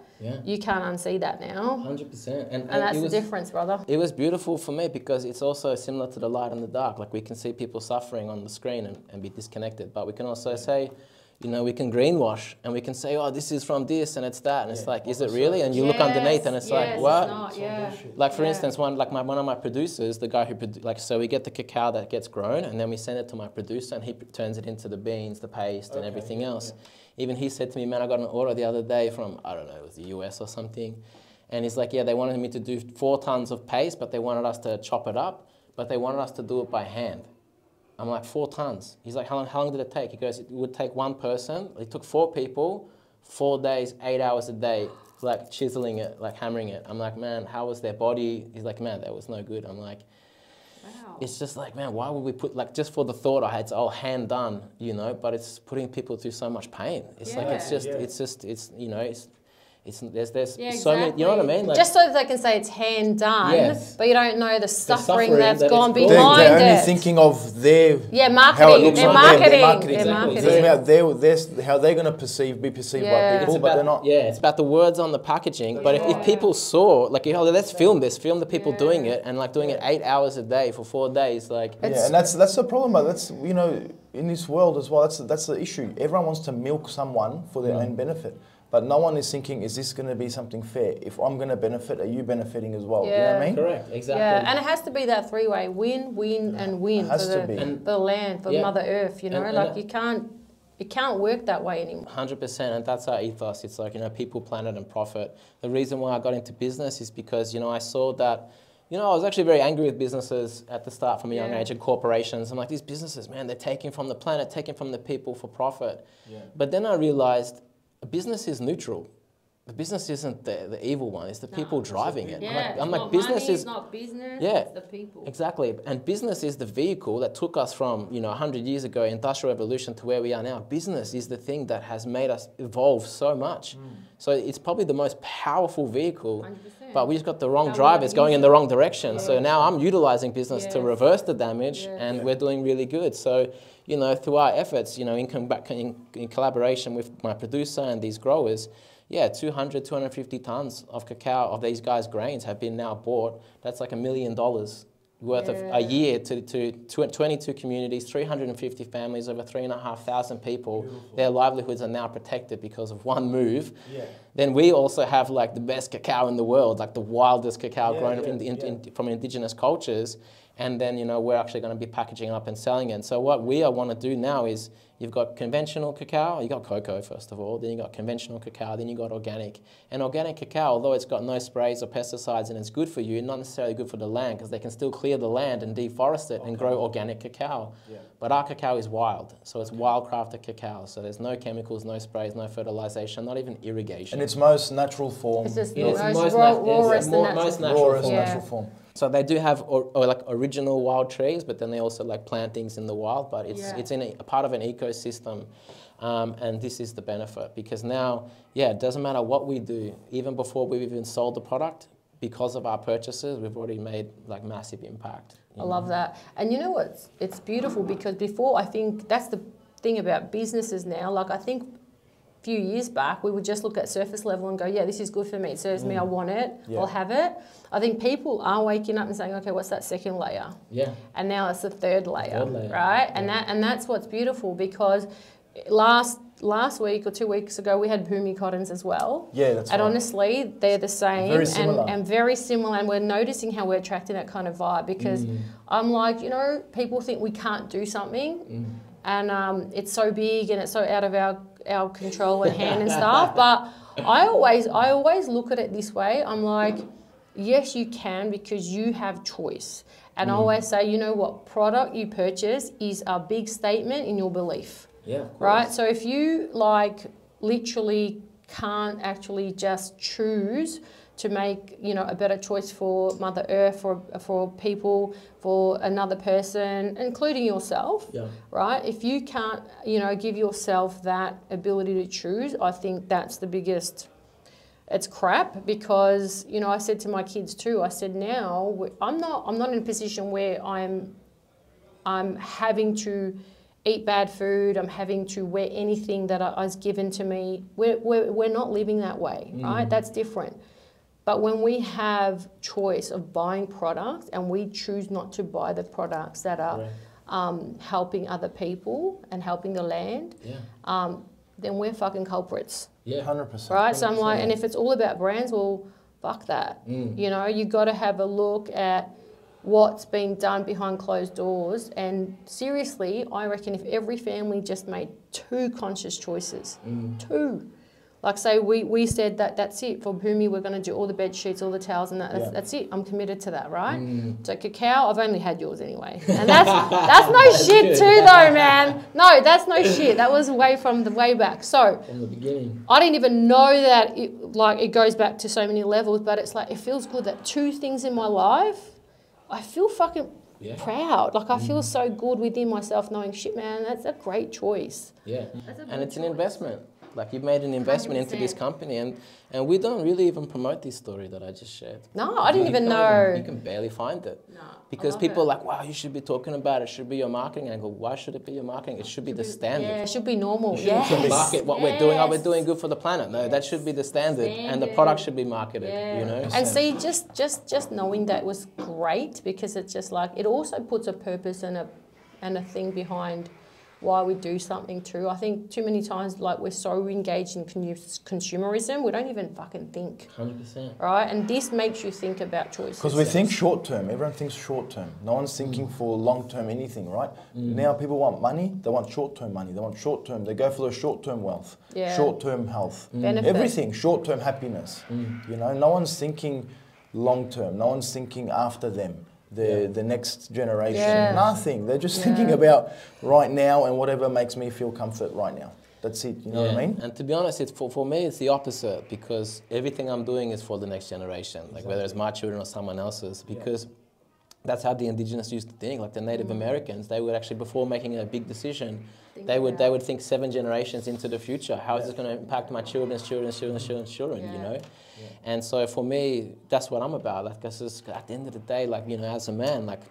you can't unsee that now. 100%. And that's the difference, brother. It was beautiful for me because it's also similar to the light and the dark. Like we can see people suffering on the screen and be disconnected, but we can also say, you know, we can greenwash and we can say, oh, this is from this and it's that. And it's like, is it really? And you look underneath and it's like, what? It's not, Like for instance, one of my producers, the guy who, so we get the cacao that gets grown and then we send it to my producer and he turns it into the beans, the paste and everything else. Even he said to me, man, I got an order the other day from, I don't know, it was the US or something. And he's like, yeah, they wanted me to do 4 tons of paste, but they wanted us to chop it up, but they wanted us to do it by hand. I'm like, 4 tons. He's like, how long did it take? He goes, it would take one person. It took 4 people, 4 days, 8 hours a day, like chiseling it, like hammering it. I'm like, man, how was their body? He's like, man, that was no good. I'm like, wow. It's just like, man, why would we put, like, just for the thought I had, it's all hand done, you know, but it's putting people through so much pain. It's like, it's, you know, there's so many, you know what I mean? Like, just so that they can say it's hand done, but you don't know the suffering that's that gone behind they're only it. thinking of their marketing. How it looks Their on marketing. marketing. Their marketing. It's about how they're going to be perceived by people, but they're not. Yeah, it's about the words on the packaging. But if people saw, like, you know, let's film this, film the people doing it, and like doing it 8 hours a day for 4 days, like. And that's the problem. That's, you know, in this world as well. That's the issue. Everyone wants to milk someone for their own benefit. But no one is thinking, is this going to be something fair? If I'm going to benefit, are you benefiting as well? You know what I mean? Correct, exactly. Yeah, and it has to be that 3-way win, win, and win for the land, for Mother Earth. You know, it can't work that way anymore. 100%, and that's our ethos. It's like, you know, people, planet, and profit. The reason why I got into business is because, you know, I saw that. You know, I was actually very angry with businesses at the start from a young age and corporations. I'm like, these businesses, man, they're taking from the planet, taking from the people for profit. Yeah. But then I realized a business is neutral. The business isn't the evil one. It's the people driving it. I'm like business money, is it's not business. Yeah, it's the people. Exactly. And business is the vehicle that took us from, you know, 100 years ago, Industrial Revolution, to where we are now. Business is the thing that has made us evolve so much. So it's probably the most powerful vehicle. 100%. But we just got the wrong drivers going in the wrong direction. Yeah. So now I'm utilizing business to reverse the damage, and we're doing really good. So, you know, through our efforts, you know, in collaboration with my producer and these growers, 200, 250 tons of cacao of these guys' grains have been now bought. That's like $1 million worth of a year to 22 communities, 350 families, over 3,500 people. Beautiful. Their livelihoods are now protected because of one move. Yeah. Then we also have like the best cacao in the world, like the wildest cacao grown from indigenous cultures. And then, you know, we're actually going to be packaging it up and selling it. So what we want to do now is, you've got conventional cacao, you got cocoa first of all, then you got conventional cacao, then you got organic. And organic cacao, although it's got no sprays or pesticides and it's good for you, not necessarily good for the land, because they can still clear the land and deforest it and grow organic cacao. Yeah. But our cacao is wild, so it's wild crafted cacao. So there's no chemicals, no sprays, no fertilization, not even irrigation. In its most natural form. It's just rawest natural form. So they do have like original wild trees, but then they also like plant things in the wild, but it's in a part of an ecosystem. And this is the benefit, because now, it doesn't matter what we do, even before we've even sold the product, because of our purchases, we've already made like massive impact. I love that. And you know what? It's beautiful, because before, I think that's the thing about businesses now. Like, I think few years back, we would just look at surface level and go, yeah, this is good for me. It serves me. I want it. Yeah. I'll have it. I think people are waking up and saying, okay, what's that second layer? Yeah. And now it's the third layer, layer. right? And that's what's beautiful, because last week or 2 weeks ago, we had Bhumi cottons as well. Yeah, that's And right. honestly, they're the same. Very similar. And very similar. And we're noticing how we're attracting that kind of vibe, because I'm like, you know, people think we can't do something. And it's so big and it's so out of our control and hand and stuff. But I always look at it this way. I'm like, yes, you can, because you have choice. And I always say, you know what, product you purchase is a big statement in your belief. Yeah, of course. Right? So if you like literally can't actually just choose to make, you know, a better choice for Mother Earth, for people, for another person, including yourself, right? If you can't, you know, give yourself that ability to choose, I think that's the biggest. It's crap, because, you know, I said to my kids too, I said, now I'm not in a position where I'm having to eat bad food, I'm having to wear anything that is given to me. We're not living that way, right? That's different. But when we have choice of buying products and we choose not to buy the products that are helping other people and helping the land, then we're fucking culprits. Yeah, 100%. Right? So I'm like, and if it's all about brands, well, fuck that. You know, you got to have a look at what's being done behind closed doors. And seriously, I reckon if every family just made 2 conscious choices, 2. Like say we said that's it. For Bhumi, we're going to do all the bed sheets, all the towels, and that's it. I'm committed to that, right? So Cacao, I've only had yours anyway. And that's no shit too though, man. No, that's no shit. That was way back. So from the beginning. I didn't even know that it goes back to so many levels, but it's like, it feels good that 2 things in my life, I feel fucking proud. Like I feel so good within myself knowing, shit, man, that's a great choice. Yeah. And it's an investment. Like you've made an investment 100%. Into this company, and we don't really even promote this story that I just shared. No, I didn't even know. You can barely find it. No, because people are like, wow, you should be talking about it. It should be your marketing. And I go, why should it be your marketing? It should be the standard. Yeah, it should be normal. You shouldn't market what we're doing. Oh, we're doing good for the planet. No, that should be the standard. And the product should be marketed, you know? And see, just knowing that was great, because it's just like, it also puts a purpose and a thing behind why we do something too. I think too many times, like, we're so engaged in consumerism, we don't even fucking think. 100%. Right? And this makes you think about choices. Because we think short term. Everyone thinks short term. No one's thinking for long term anything, right? Now people want money. They want short term money. They want short term. They go for the short term wealth, short term health, everything. Short term happiness. You know, no one's thinking long term. No one's thinking after them. The next generation, nothing. They're just thinking about right now and whatever makes me feel comfort right now. That's it, you know what I mean? And to be honest, it's for me, it's the opposite, because everything I'm doing is for the next generation, like whether it's my children or someone else's, because that's how the indigenous used to think. Like the Native Americans, they would actually, before making a big decision, they would think 7 generations into the future. How is this going to impact my children's children, you know? And so for me, that's what I'm about. Like, because at the end of the day, like, you know, as a man, like,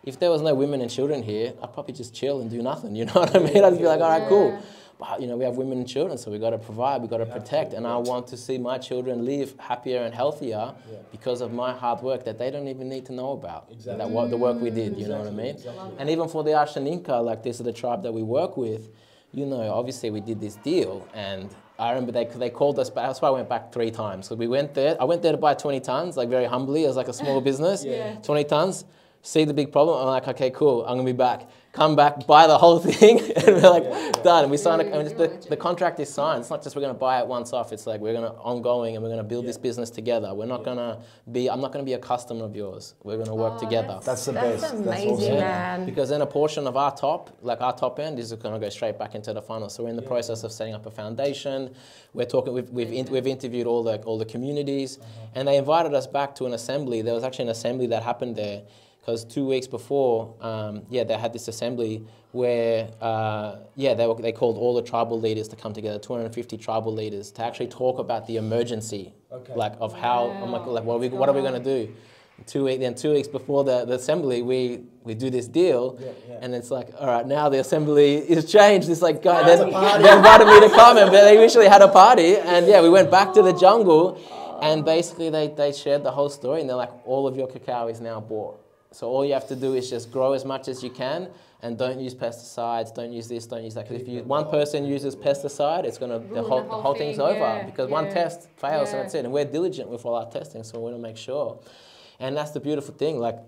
if there was no women and children here, I'd probably just chill and do nothing, you know what I mean? I'd just be like, all right, cool. But, you know, we have women and children, so we got to provide, we got to protect. And I want to see my children live happier and healthier because of my hard work that they don't even need to know about. Exactly. The work we did, you know what I mean? Exactly. And even for the Ashaninka, like this is the tribe that we work with, you know, obviously we did this deal, and I remember they called us back. That's why I went back 3 times. So we went there. I went there to buy 20 tons, like very humbly, as like a small business. 20 tons. See the big problem. I'm like, okay, cool. I'm gonna be back. Come back, buy the whole thing, and we're like, done. And we sign the contract is signed. It's not just we're gonna buy it once off. It's like we're gonna ongoing, and we're gonna build this business together. We're not gonna be. I'm not gonna be a customer of yours. We're gonna work together. That's the best. That's amazing, awesome. man. Because then a portion of our top end is gonna go straight back into the funnel. So we're in the process of setting up a foundation. We're talking. We've interviewed all the communities, and they invited us back to an assembly. There was actually an assembly that happened there. Because 2 weeks before, they had this assembly where, they called all the tribal leaders to come together, 250 tribal leaders, to actually talk about the emergency, like of how, I'm like, what are we going to do? 2 weeks before the assembly, we do this deal, and it's like, all right, now the assembly is changed. It's like, God, they invited me to come, and they initially had a party, and yeah, we went back to the jungle, and basically they shared the whole story, and they're like, all of your cacao is now bought. So all you have to do is just grow as much as you can, and don't use pesticides, don't use this, don't use that. Because if one person uses pesticide, it's gonna the whole thing's over. Because one test fails and that's it. And we're diligent with all our testing, so we want to make sure. And that's the beautiful thing. Like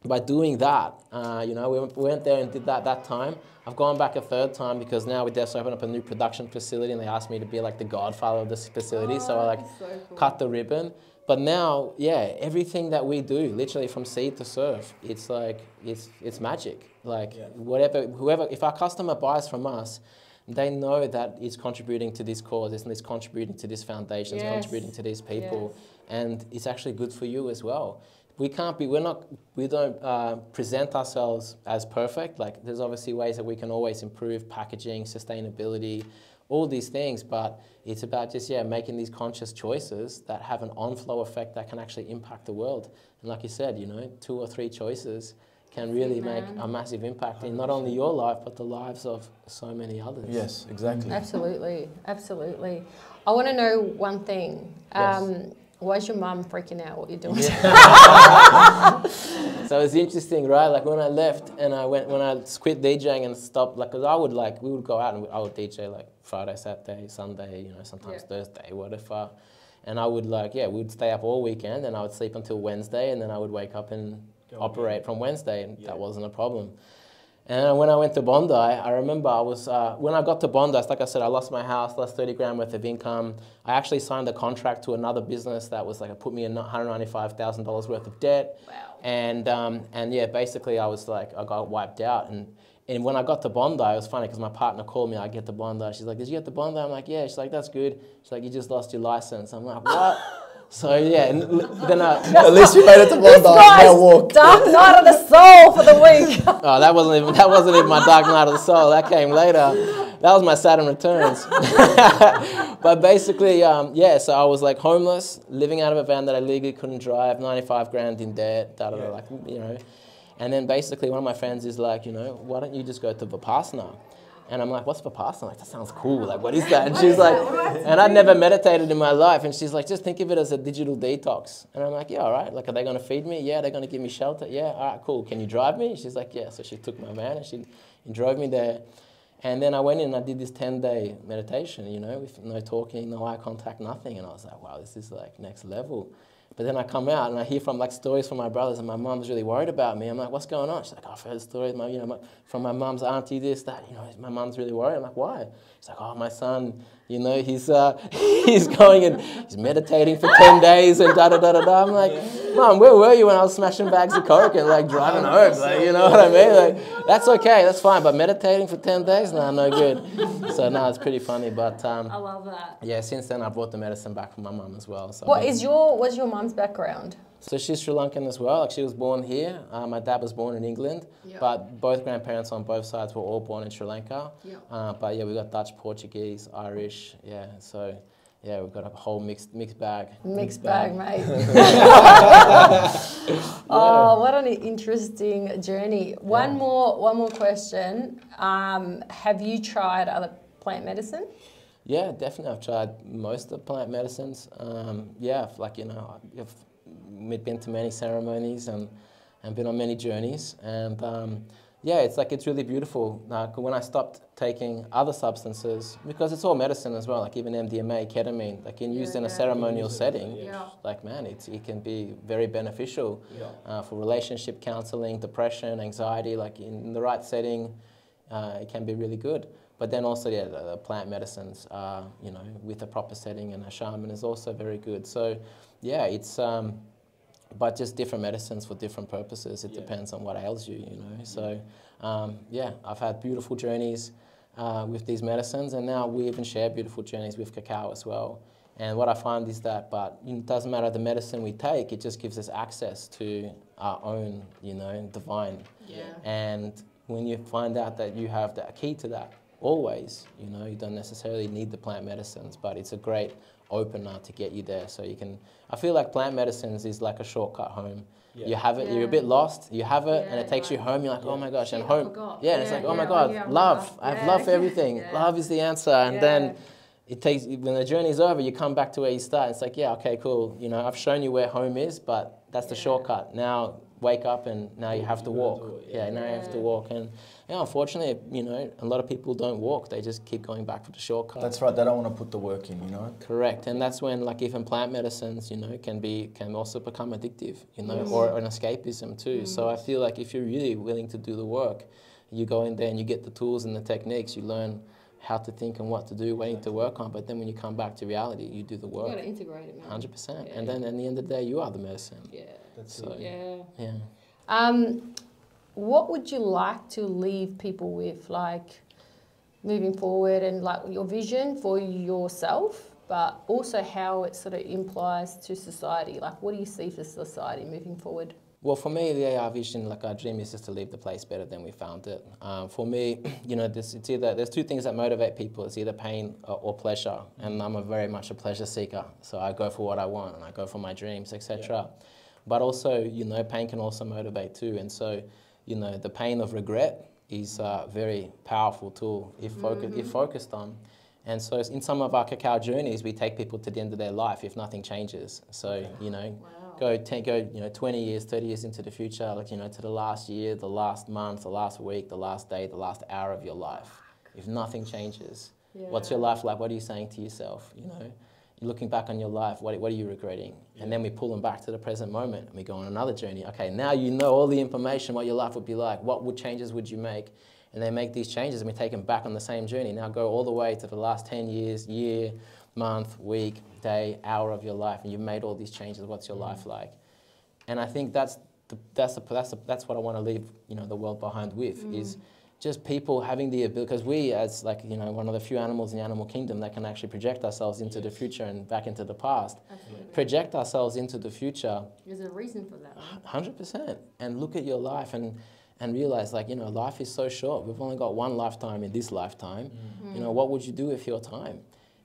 by doing that, you know, we went there and did that time. I've gone back a third time because now we just opened up a new production facility, and they asked me to be like the godfather of this facility. So I cut the ribbon. But now, yeah, everything that we do, literally from seed to serve, it's like, it's magic. Like whoever, if our customer buys from us, they know that it's contributing to this cause, it's contributing to this foundation, it's contributing to these people, and it's actually good for you as well. We don't present ourselves as perfect. Like there's obviously ways that we can always improve packaging, sustainability, all these things, but it's about just, making these conscious choices that have an on-flow effect that can actually impact the world. And like you said, you know, 2 or 3 choices can really make a massive impact in not only your life, but the lives of so many others. Yes, exactly. Absolutely, absolutely. I want to know one thing. Why is your mum freaking out what you're doing? So it's interesting, right? Like when I left and when I quit DJing and stopped, like, cause we would go out and I would DJ like Friday, Saturday, Sunday, you know, sometimes Thursday, whatever. And I would we'd stay up all weekend, and I would sleep until Wednesday, and then I would wake up and operate from Wednesday, and that wasn't a problem. And when I went to Bondi, I remember when I got to Bondi, like I said, I lost my house, lost 30 grand worth of income. I actually signed a contract to another business that was like, put me in $195,000 worth of debt. Wow. And yeah, basically I got wiped out. And when I got to Bondi, it was funny because my partner called me, I get to Bondi. She's like, did you get to Bondi? I'm like, yeah. She's like, that's good. She's like, you just lost your license. I'm like, what? So yeah, and then at least you made it to Bondi. Now walk. Dark night of the soul for the week. Oh, that wasn't even my dark night of the soul. That came later. That was my Saturn returns. But basically, so I was like homeless, living out of a van that I legally couldn't drive, 95 grand in debt, like, you know. And then basically one of my friends is like, you know, why don't you just go to Vipassana? And I'm like, what's Vipassana? Like, that sounds cool. Like, what is that? And she's like, and I'd never meditated in my life. And she's like, just think of it as a digital detox. And I'm like, yeah, all right. Like, are they going to feed me? Yeah. They're going to give me shelter? Yeah. All right, cool. Can you drive me? She's like, yeah. So she took my van and she drove me there. And then I went in and I did this 10-day meditation, you know, with no talking, no eye contact, nothing. And I was like, wow, this is like next level. But then I come out and I hear from like stories from my brothers, and my mum's really worried about me. I'm like, what's going on? She's like, oh, I've heard stories, from my mum's auntie, this, that. You know, my mum's really worried. I'm like, why? She's like, oh, my son, you know, he's going and he's meditating for 10 days and da-da-da-da-da. I'm like, Mum, where were you when I was smashing bags of coke and like driving home? Like, you know what I mean? Like, that's okay, that's fine. But meditating for 10 days? Nah, no good. So no, it's pretty funny. But I love that. Yeah, since then I brought the medicine back from my mum as well. So what's your mum's background? So she's Sri Lankan as well. Like, she was born here. My dad was born in England, but both grandparents on both sides were all born in Sri Lanka. But yeah, we got Dutch, Portuguese, Irish. Yeah, so yeah, we've got a whole mixed bag. Mixed bag, mate. Oh, what an interesting journey. One more question. Have you tried other plant medicine? Yeah, definitely. I've tried most of the plant medicines. Like, you know, I've been to many ceremonies and been on many journeys. And it's really beautiful. When I stopped taking other substances, because it's all medicine as well, like even MDMA, ketamine, like used in a ceremonial setting, like, man, it can be very beneficial for relationship counseling, depression, anxiety, like in the right setting, it can be really good. But then also, the plant medicines, you know, with a proper setting and a shaman is also very good. So, yeah, it's, but just different medicines for different purposes. It depends on what ails you, you know. So, I've had beautiful journeys with these medicines, and now we even share beautiful journeys with cacao as well. And what I find is that, it doesn't matter the medicine we take, it just gives us access to our own, you know, divine. And when you find out that you have the key to that, always. You know, you don't necessarily need the plant medicines, but it's a great opener to get you there. So you can, I feel like plant medicines is like a shortcut home. Yeah. You have it, you're a bit lost, you have it, and it takes you home, you're like, oh my gosh, and home. And it's like, oh my God, love. I have love for everything. Love is the answer. And then it takes, when the journey's over, you come back to where you start. It's like, yeah, okay, cool. You know, I've shown you where home is, but that's the shortcut. Now wake up and now you have to walk. Now you have to walk. And unfortunately, you know, a lot of people don't walk. They just keep going back to the shortcut. That's right. They don't want to put the work in, you know. Correct. And that's when, like, even plant medicines, you know, can also become addictive, you know, or an escapism too. So I feel like if you're really willing to do the work, you go in there and you get the tools and the techniques, you learn how to think and what to do, what you need to work on. But then when you come back to reality, you do the work. You got to integrate it, man. 100%. And then at the end of the day, you are the medicine. Yeah. That's so, it. Yeah. What would you like to leave people with, like moving forward, and like your vision for yourself, but also how it sort of implies to society? Like, what do you see for society moving forward? Well, for me, our vision, like our dream, is just to leave the place better than we found it. For me, you know, there's two things that motivate people. It's either pain or pleasure, and I'm very much a pleasure seeker. So I go for what I want, and I go for my dreams, etc. But also, you know, pain can also motivate too. And so, you know, the pain of regret is a very powerful tool if focused on. And so in some of our Cacao journeys, we take people to the end of their life if nothing changes. So, you know, go you know, 20 years, 30 years into the future, like, you know, to the last year, the last month, the last week, the last day, the last hour of your life. If nothing changes, what's your life like? What are you saying to yourself? You know, you're looking back on your life, what are you regretting? And then we pull them back to the present moment and we go on another journey. Okay, now you know all the information, what your life would be like, what changes would you make? And they make these changes and we take them back on the same journey. Now go all the way to the last 10 years, year, month, week, day, hour of your life, and you've made all these changes. What's your life like? And I think that's what I want to leave, you know, the world behind with, is just people having the ability, because we, as, like, you know, one of the few animals in the animal kingdom that can actually project ourselves into the future and back into the past. Absolutely. Project ourselves into the future. There's a reason for that. 100%. And look at your life and realize, like, you know, life is so short. We've only got one lifetime in this lifetime. You know, what would you do with your time?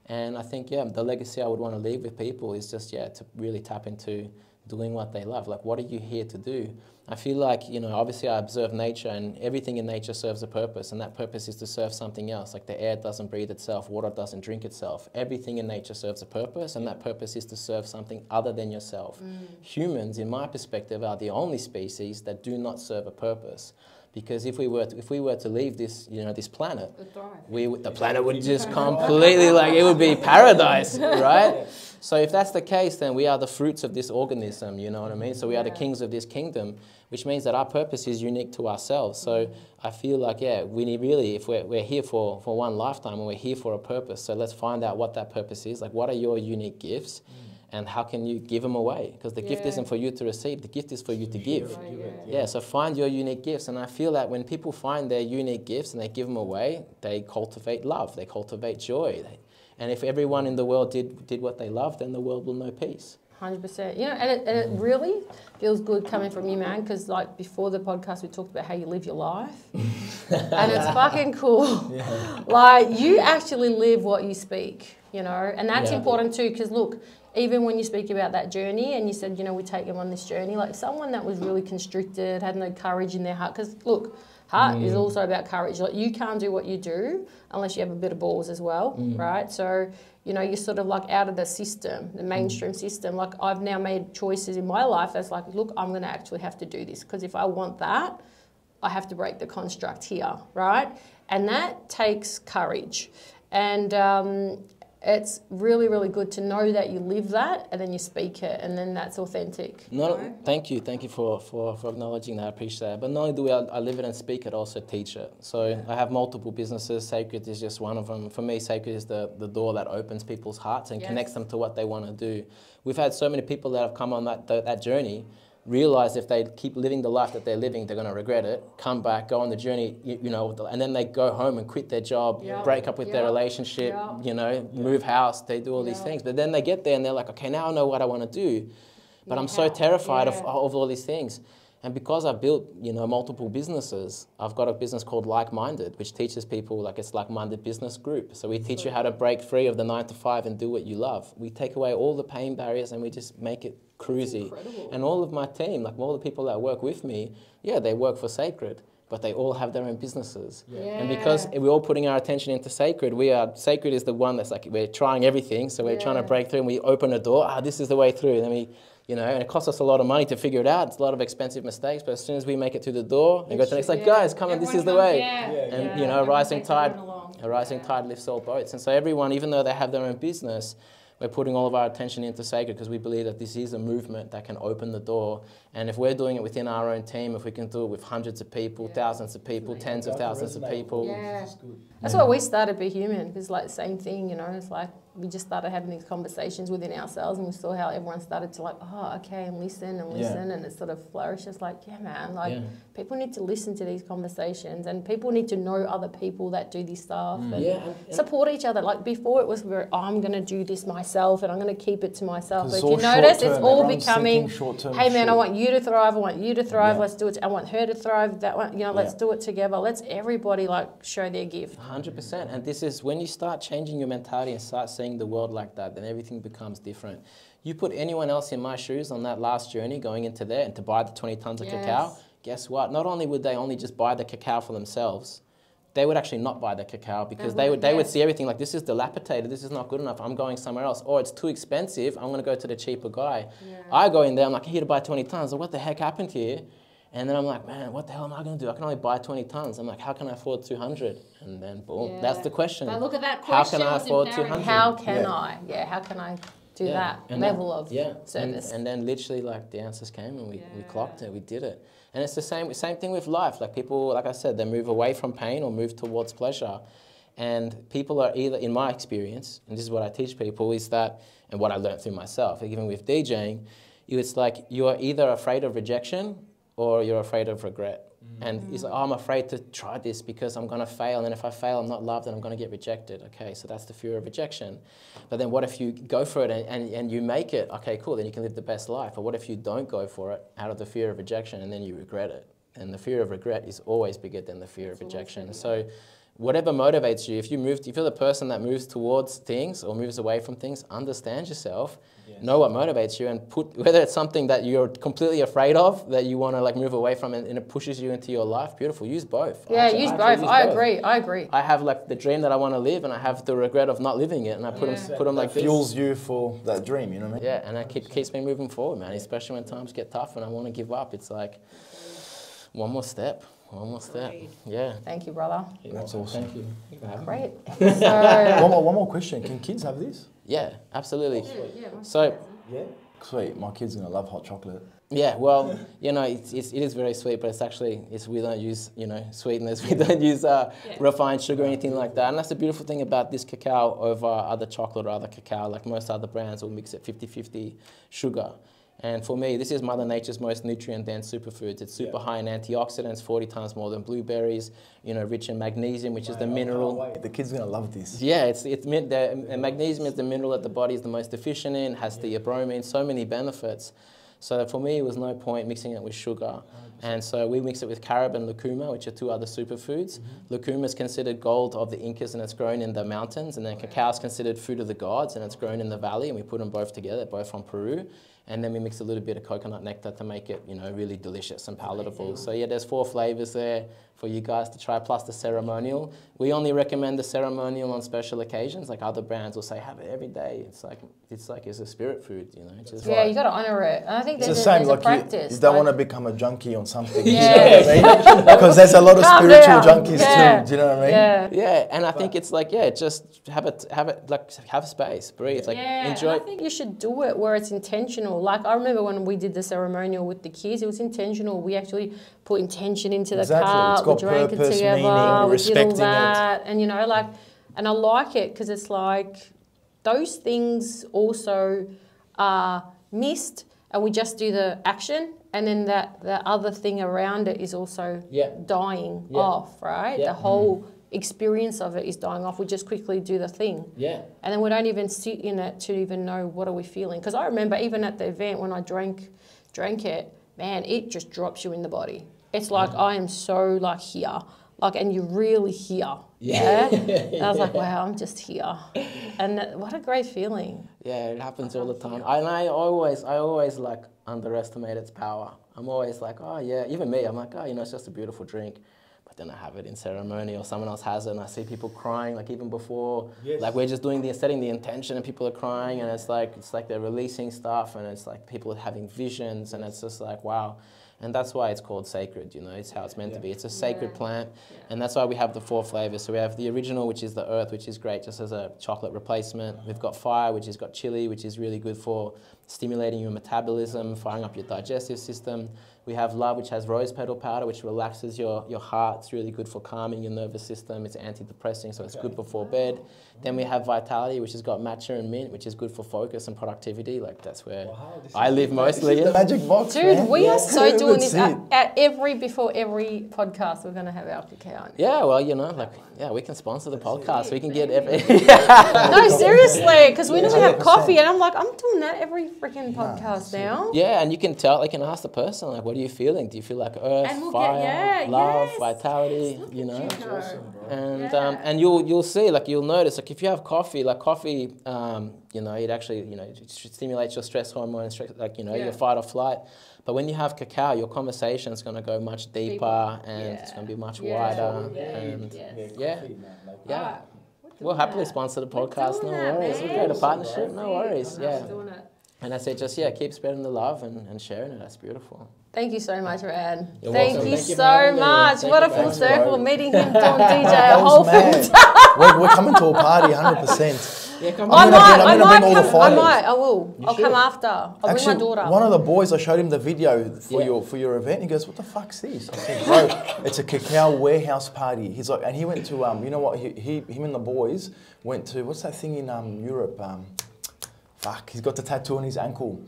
And I think, the legacy I would want to leave with people is just, to really tap into doing what they love. Like, what are you here to do? I feel like, you know, obviously I observe nature, and everything in nature serves a purpose, and that purpose is to serve something else. Like, the air doesn't breathe itself, water doesn't drink itself. Everything in nature serves a purpose, and that purpose is to serve something other than yourself. Humans, in my perspective, are the only species that do not serve a purpose. Because if we were to leave this, you know, this planet, the planet would just completely, like, it would be paradise, right? So if that's the case, then we are the fruits of this organism, you know what I mean? So we are the kings of this kingdom, which means that our purpose is unique to ourselves. So I feel like, we need really, if we're here for one lifetime and we're here for a purpose, so let's find out what that purpose is. Like, what are your unique gifts? And how can you give them away? Because the gift isn't for you to receive, the gift is for you to give. So find your unique gifts. And I feel that when people find their unique gifts and they give them away, they cultivate love, they cultivate joy. And if everyone in the world did what they loved, then the world will know peace. 100%. You know, and it really feels good coming from you, man, because, like, before the podcast we talked about how you live your life. And it's fucking cool. Like, you actually live what you speak, you know, and that's important too, because, look, even when you speak about that journey and you said, you know, we take them on this journey, like someone that was really constricted, had no courage in their heart, because, look, heart is also about courage. Like, you can't do what you do unless you have a bit of balls as well, right? So, you know, you're sort of like out of the system, the mainstream system. Like, I've now made choices in my life that's like, look, I'm going to actually have to do this, because if I want that, I have to break the construct here, right? And that takes courage. And it's really, really good to know that you live that and then you speak it, and then that's authentic. Thank you for acknowledging that. I appreciate that. But not only do I live it and speak it, I also teach it. So I have multiple businesses. Sacred is just one of them. For me, Sacred is the door that opens people's hearts and connects them to what they want to do. We've had so many people that have come on that journey, realize if they keep living the life that they're living, they're going to regret it, come back, go on the journey, you know, and then they go home and quit their job, break up with their relationship, you know, move house, they do all these things. But then they get there and they're like, okay, now I know what I want to do, but I'm so terrified of all these things. And because I've built, you know, multiple businesses, I've got a business called Like-Minded, which teaches people, like, it's like-minded business group. So we teach you how to break free of the 9 to 5 and do what you love. We take away all the pain barriers and we just make it cruisy. And all of my team, like all the people that work with me, yeah, they work for Sacred, but they all have their own businesses. Yeah. And because we're all putting our attention into Sacred, Sacred is the one that's like, we're trying everything. So we're trying to break through and we open a door. This is the way through. And then we, you know, and it costs us a lot of money to figure it out. It's a lot of expensive mistakes, but as soon as we make it through the door and go to the next, like, guys, come on, this is the way. And, you know, a rising tide lifts all boats. And so everyone, even though they have their own business, we're putting all of our attention into Sacred because we believe that this is a movement that can open the door. And if we're doing it within our own team, if we can do it with hundreds of people, thousands of people, tens of thousands of people. Yeah. That's why we started Be Human, because like the same thing, you know, it's like we just started having these conversations within ourselves and we saw how everyone started to like, oh, okay, and listen and it sort of flourishes like, yeah, man, like people need to listen to these conversations and people need to know other people that do this stuff and support each other. Like before it was very, I'm going to do this myself and I'm going to keep it to myself. But if you notice, it's all becoming, hey man, I want you to thrive, I want you to thrive, let's do it. I want her to thrive, that one, you know, let's do it together. Let's everybody like show their gift. 100%. And this is when you start changing your mentality and start seeing the world like that, then everything becomes different. You put anyone else in my shoes on that last journey going into there and to buy the 20 tons of cacao, guess what? Not only would they only just buy the cacao for themselves, they would actually not buy the cacao because they would see everything like, this is dilapidated, this is not good enough, I'm going somewhere else. Or it's too expensive, I'm going to go to the cheaper guy. I go in there, I'm like, here to buy 20 tons. So what the heck happened here? And then I'm like, man, what the hell am I going to do? I can only buy 20 tons. I'm like, how can I afford 200? And then boom, that's the question. But look at that question. How can I afford 200? How can I? Yeah, how can I do that and level of service? And then literally like the answers came and we clocked it, we did it. And it's the same thing with life. Like people, like I said, they move away from pain or move towards pleasure. And people are either, in my experience, and this is what I teach people, is that, and what I learned through myself, even with DJing, it's like you are either afraid of rejection or you're afraid of regret. And it's like, oh, I'm afraid to try this because I'm going to fail. And if I fail, I'm not loved and I'm going to get rejected. Okay, so that's the fear of rejection. But then what if you go for it and you make it? Okay, cool, then you can live the best life. But what if you don't go for it out of the fear of rejection and then you regret it? And the fear of regret is always bigger than the fear of rejection. So whatever motivates you, if you're the person that moves towards things or moves away from things, understand yourself, know what motivates you, and whether it's something that you're completely afraid of, that you want to like move away from and it pushes you into your life, beautiful, use both. Use both. I agree. I have like the dream that I want to live and I have the regret of not living it, and I put them like this. Fuels you for that dream, you know what I mean? Yeah, and that keeps me moving forward, man, especially when times get tough and I want to give up. It's like, one more step. Yeah. Thank you, brother. That's awesome. Thank you. Great. One more question. Can kids have this? Yeah, absolutely. So, Sweet. My kid's going to love hot chocolate. yeah, well, you know, it is very sweet, but we don't use, you know, sweeteners. We don't use refined sugar or anything like that. And that's the beautiful thing about this cacao over other chocolate or other cacao. Like most other brands will mix it 50-50 sugar. And for me, this is Mother Nature's most nutrient-dense superfoods. It's super high in antioxidants, 40 times more than blueberries, you know, rich in magnesium, which is the mineral. The kid's going to love this. Yeah, magnesium is the mineral that the body is the most deficient in, has the bromine, so many benefits. So for me, it was no point mixing it with sugar. And so we mix it with carob and lucuma, which are two other superfoods. Lucuma is considered gold of the Incas and it's grown in the mountains. And then cacao is considered food of the gods and it's grown in the valley. And we put them both together, both from Peru. And then we mix a little bit of coconut nectar to make it, you know, really delicious and palatable. So yeah, there's 4 flavors there for you guys to try, plus the ceremonial. We only recommend the ceremonial on special occasions. Like other brands will say, have it every day. It's like it's a spirit food, you know. Just you got to honour it. And I think there's a practice. You don't want to become a junkie on something. You know what I mean? Because there's a lot of spiritual junkies too. Do you know what I mean? Yeah, and I think it's like, just have space, breathe, like enjoy. And I think you should do it where it's intentional. Like I remember when we did the ceremonial with the kids, it was intentional. We actually put intention into the cup. We drank it together. Meaning, we did all that, and you know, like, and I like it because it's like those things also are missed, and we just do the action, and then the other thing around it is also dying off, right? The whole experience of it is dying off. We just quickly do the thing. Yeah. And then we don't even sit in it to even know what are we feeling. Because I remember even at the event when I drank it, man, it just drops you in the body. It's like, I am so like here, like, and you're really here. Yeah. And I was like, wow, I'm just here. And what a great feeling. Yeah, it happens all the time. I always like underestimate its power. I'm always like, oh yeah, even me, I'm like, oh, you know, it's just a beautiful drink. But then I have it in ceremony or someone else has it and I see people crying, like even before, like we're just setting the intention and people are crying and it's like they're releasing stuff and it's like people are having visions and it's just like, wow. And that's why it's called sacred, you know, it's how it's meant to be. It's a sacred plant, and that's why we have the 4 flavors. So we have the original, which is the earth, which is great just as a chocolate replacement. We've got fire, which has got chili, which is really good for stimulating your metabolism, firing up your digestive system. We have love, which has rose petal powder, which relaxes your heart. It's really good for calming your nervous system. It's antidepressing, so it's good before bed. Then we have vitality, which has got matcha and mint, which is good for focus and productivity. Like that's where I live mostly. This is the magic box, dude, man. we are so doing this before every podcast. We're going to have our cacao. Yeah, well, you know, like, yeah, we can sponsor the podcast. We can get every... No, seriously, because we normally have coffee, and I'm like, I'm doing that every freaking podcast now. Yeah, and you can tell, like, you can ask the person, like, what are you feeling? Do you feel like earth, fire, love, vitality, you know? And you'll see, like, you'll notice, like, if you have coffee, you know, it actually, you know, it stimulates your stress hormone, like, you know, your fight or flight. But when you have cacao, your conversation is going to go much deeper and it's going to be much wider. We'll happily sponsor the podcast, no worries. We'll go to partnership, no worries. And I said, just, keep spreading the love and sharing it. That's beautiful. Thank you so much, Rad. Thank you so much. What a full circle, meeting him doing DJ That a whole was mad. full time. We're coming to a party, 100%. Yeah, come I'm gonna bring all the fighters. I will. I'll come after. I'll bring my daughter. One of the boys, I showed him the video for your event. He goes, "What the fuck's this?" I said, "Bro, it's a cacao warehouse party." He's like, and he went to you know what? Him and the boys went to what's that thing in Europe? He's got the tattoo on his ankle.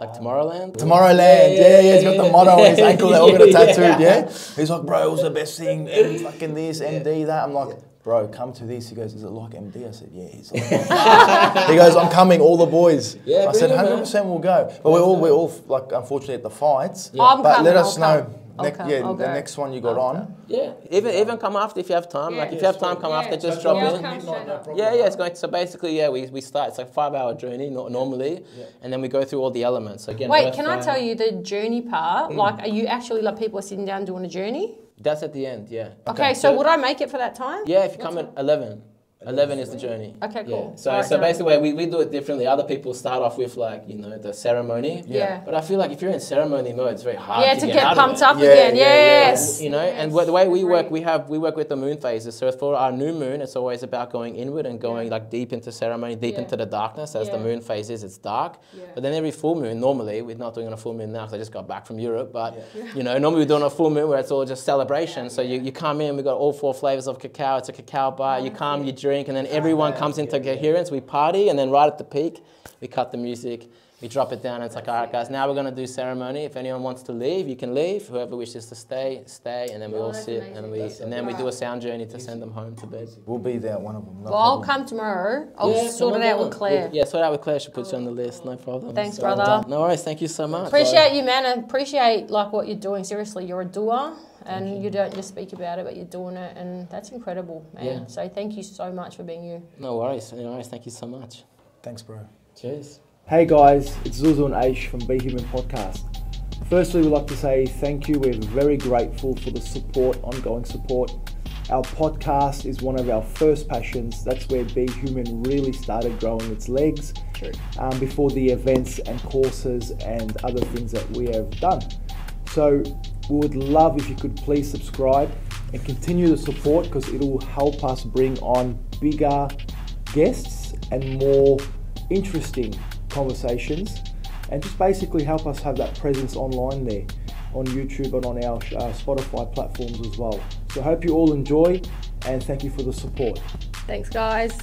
Like Tomorrowland? Tomorrowland, yeah. He's got the motto on his ankle. They all got it tattooed, yeah. He's like, "Bro, it was the best thing. And fucking this, MD, that." I'm like, "Bro, come to this." He goes, "Is it like MD?" I said, "Yeah." He's like, he goes, "I'm coming, all the boys." I said, "100% we'll go." But we're all like, unfortunately, at the fights. But let us know. The next one you got on. Yeah, even come after if you have time. Like if you have time, come after. Just drop in. It's going. So basically, we start. It's like a 5-hour journey normally, and then we go through all the elements. So again, wait, can I tell you the journey part? Like, are you actually like people are sitting down doing a journey? That's at the end. Yeah. Okay, so would I make it for that time? Yeah, if you come at 11. 11 is the journey. Okay, cool. So basically we do it differently. Other people start off with like, you know, the ceremony. Yeah. But I feel like if you're in ceremony mode, it's very hard to get pumped up again. Yes. You know, and the way we work, we work with the moon phases. So for our new moon, it's always about going inward and going like deep into ceremony, deep into the darkness. As the moon phases, it's dark. But then every full moon, normally, we're not doing on a full moon now because I just got back from Europe. But, you know, normally we're doing a full moon where it's all just celebration. So you come in, we've got all 4 flavors of cacao. It's a cacao bar. You come, you drink, and then everyone comes into coherence, we party, and then right at the peak, we cut the music, we drop it down, and it's like, all right, guys, now we're going to do ceremony. If anyone wants to leave, you can leave. Whoever wishes to stay, and then we all sit, and then we do a sound journey to send them home to bed. We'll be there, one of them. Well, I'll come tomorrow. I'll sort it out with Claire. Sort it out with Claire. She'll put you on the list, no problem. Thanks, brother. No worries, thank you so much. Appreciate you, man, and appreciate like what you're doing. Seriously, you're a doer. And you don't just speak about it, but you're doing it, and that's incredible, man. Yeah. So thank you so much for being you. No worries, thank you so much. Thanks, bro. Cheers. Hey guys, it's Zuzu and Aish from Be Human Podcast. Firstly, we'd like to say thank you. We're very grateful for the support, ongoing support. Our podcast is one of our first passions. That's where Be Human really started growing its legs. True. Before the events and courses and other things that we have done. So we would love if you could please subscribe and continue the support because it will help us bring on bigger guests and more interesting conversations and just basically help us have that presence online there on YouTube and on our Spotify platforms as well. So I hope you all enjoy and thank you for the support. Thanks, guys.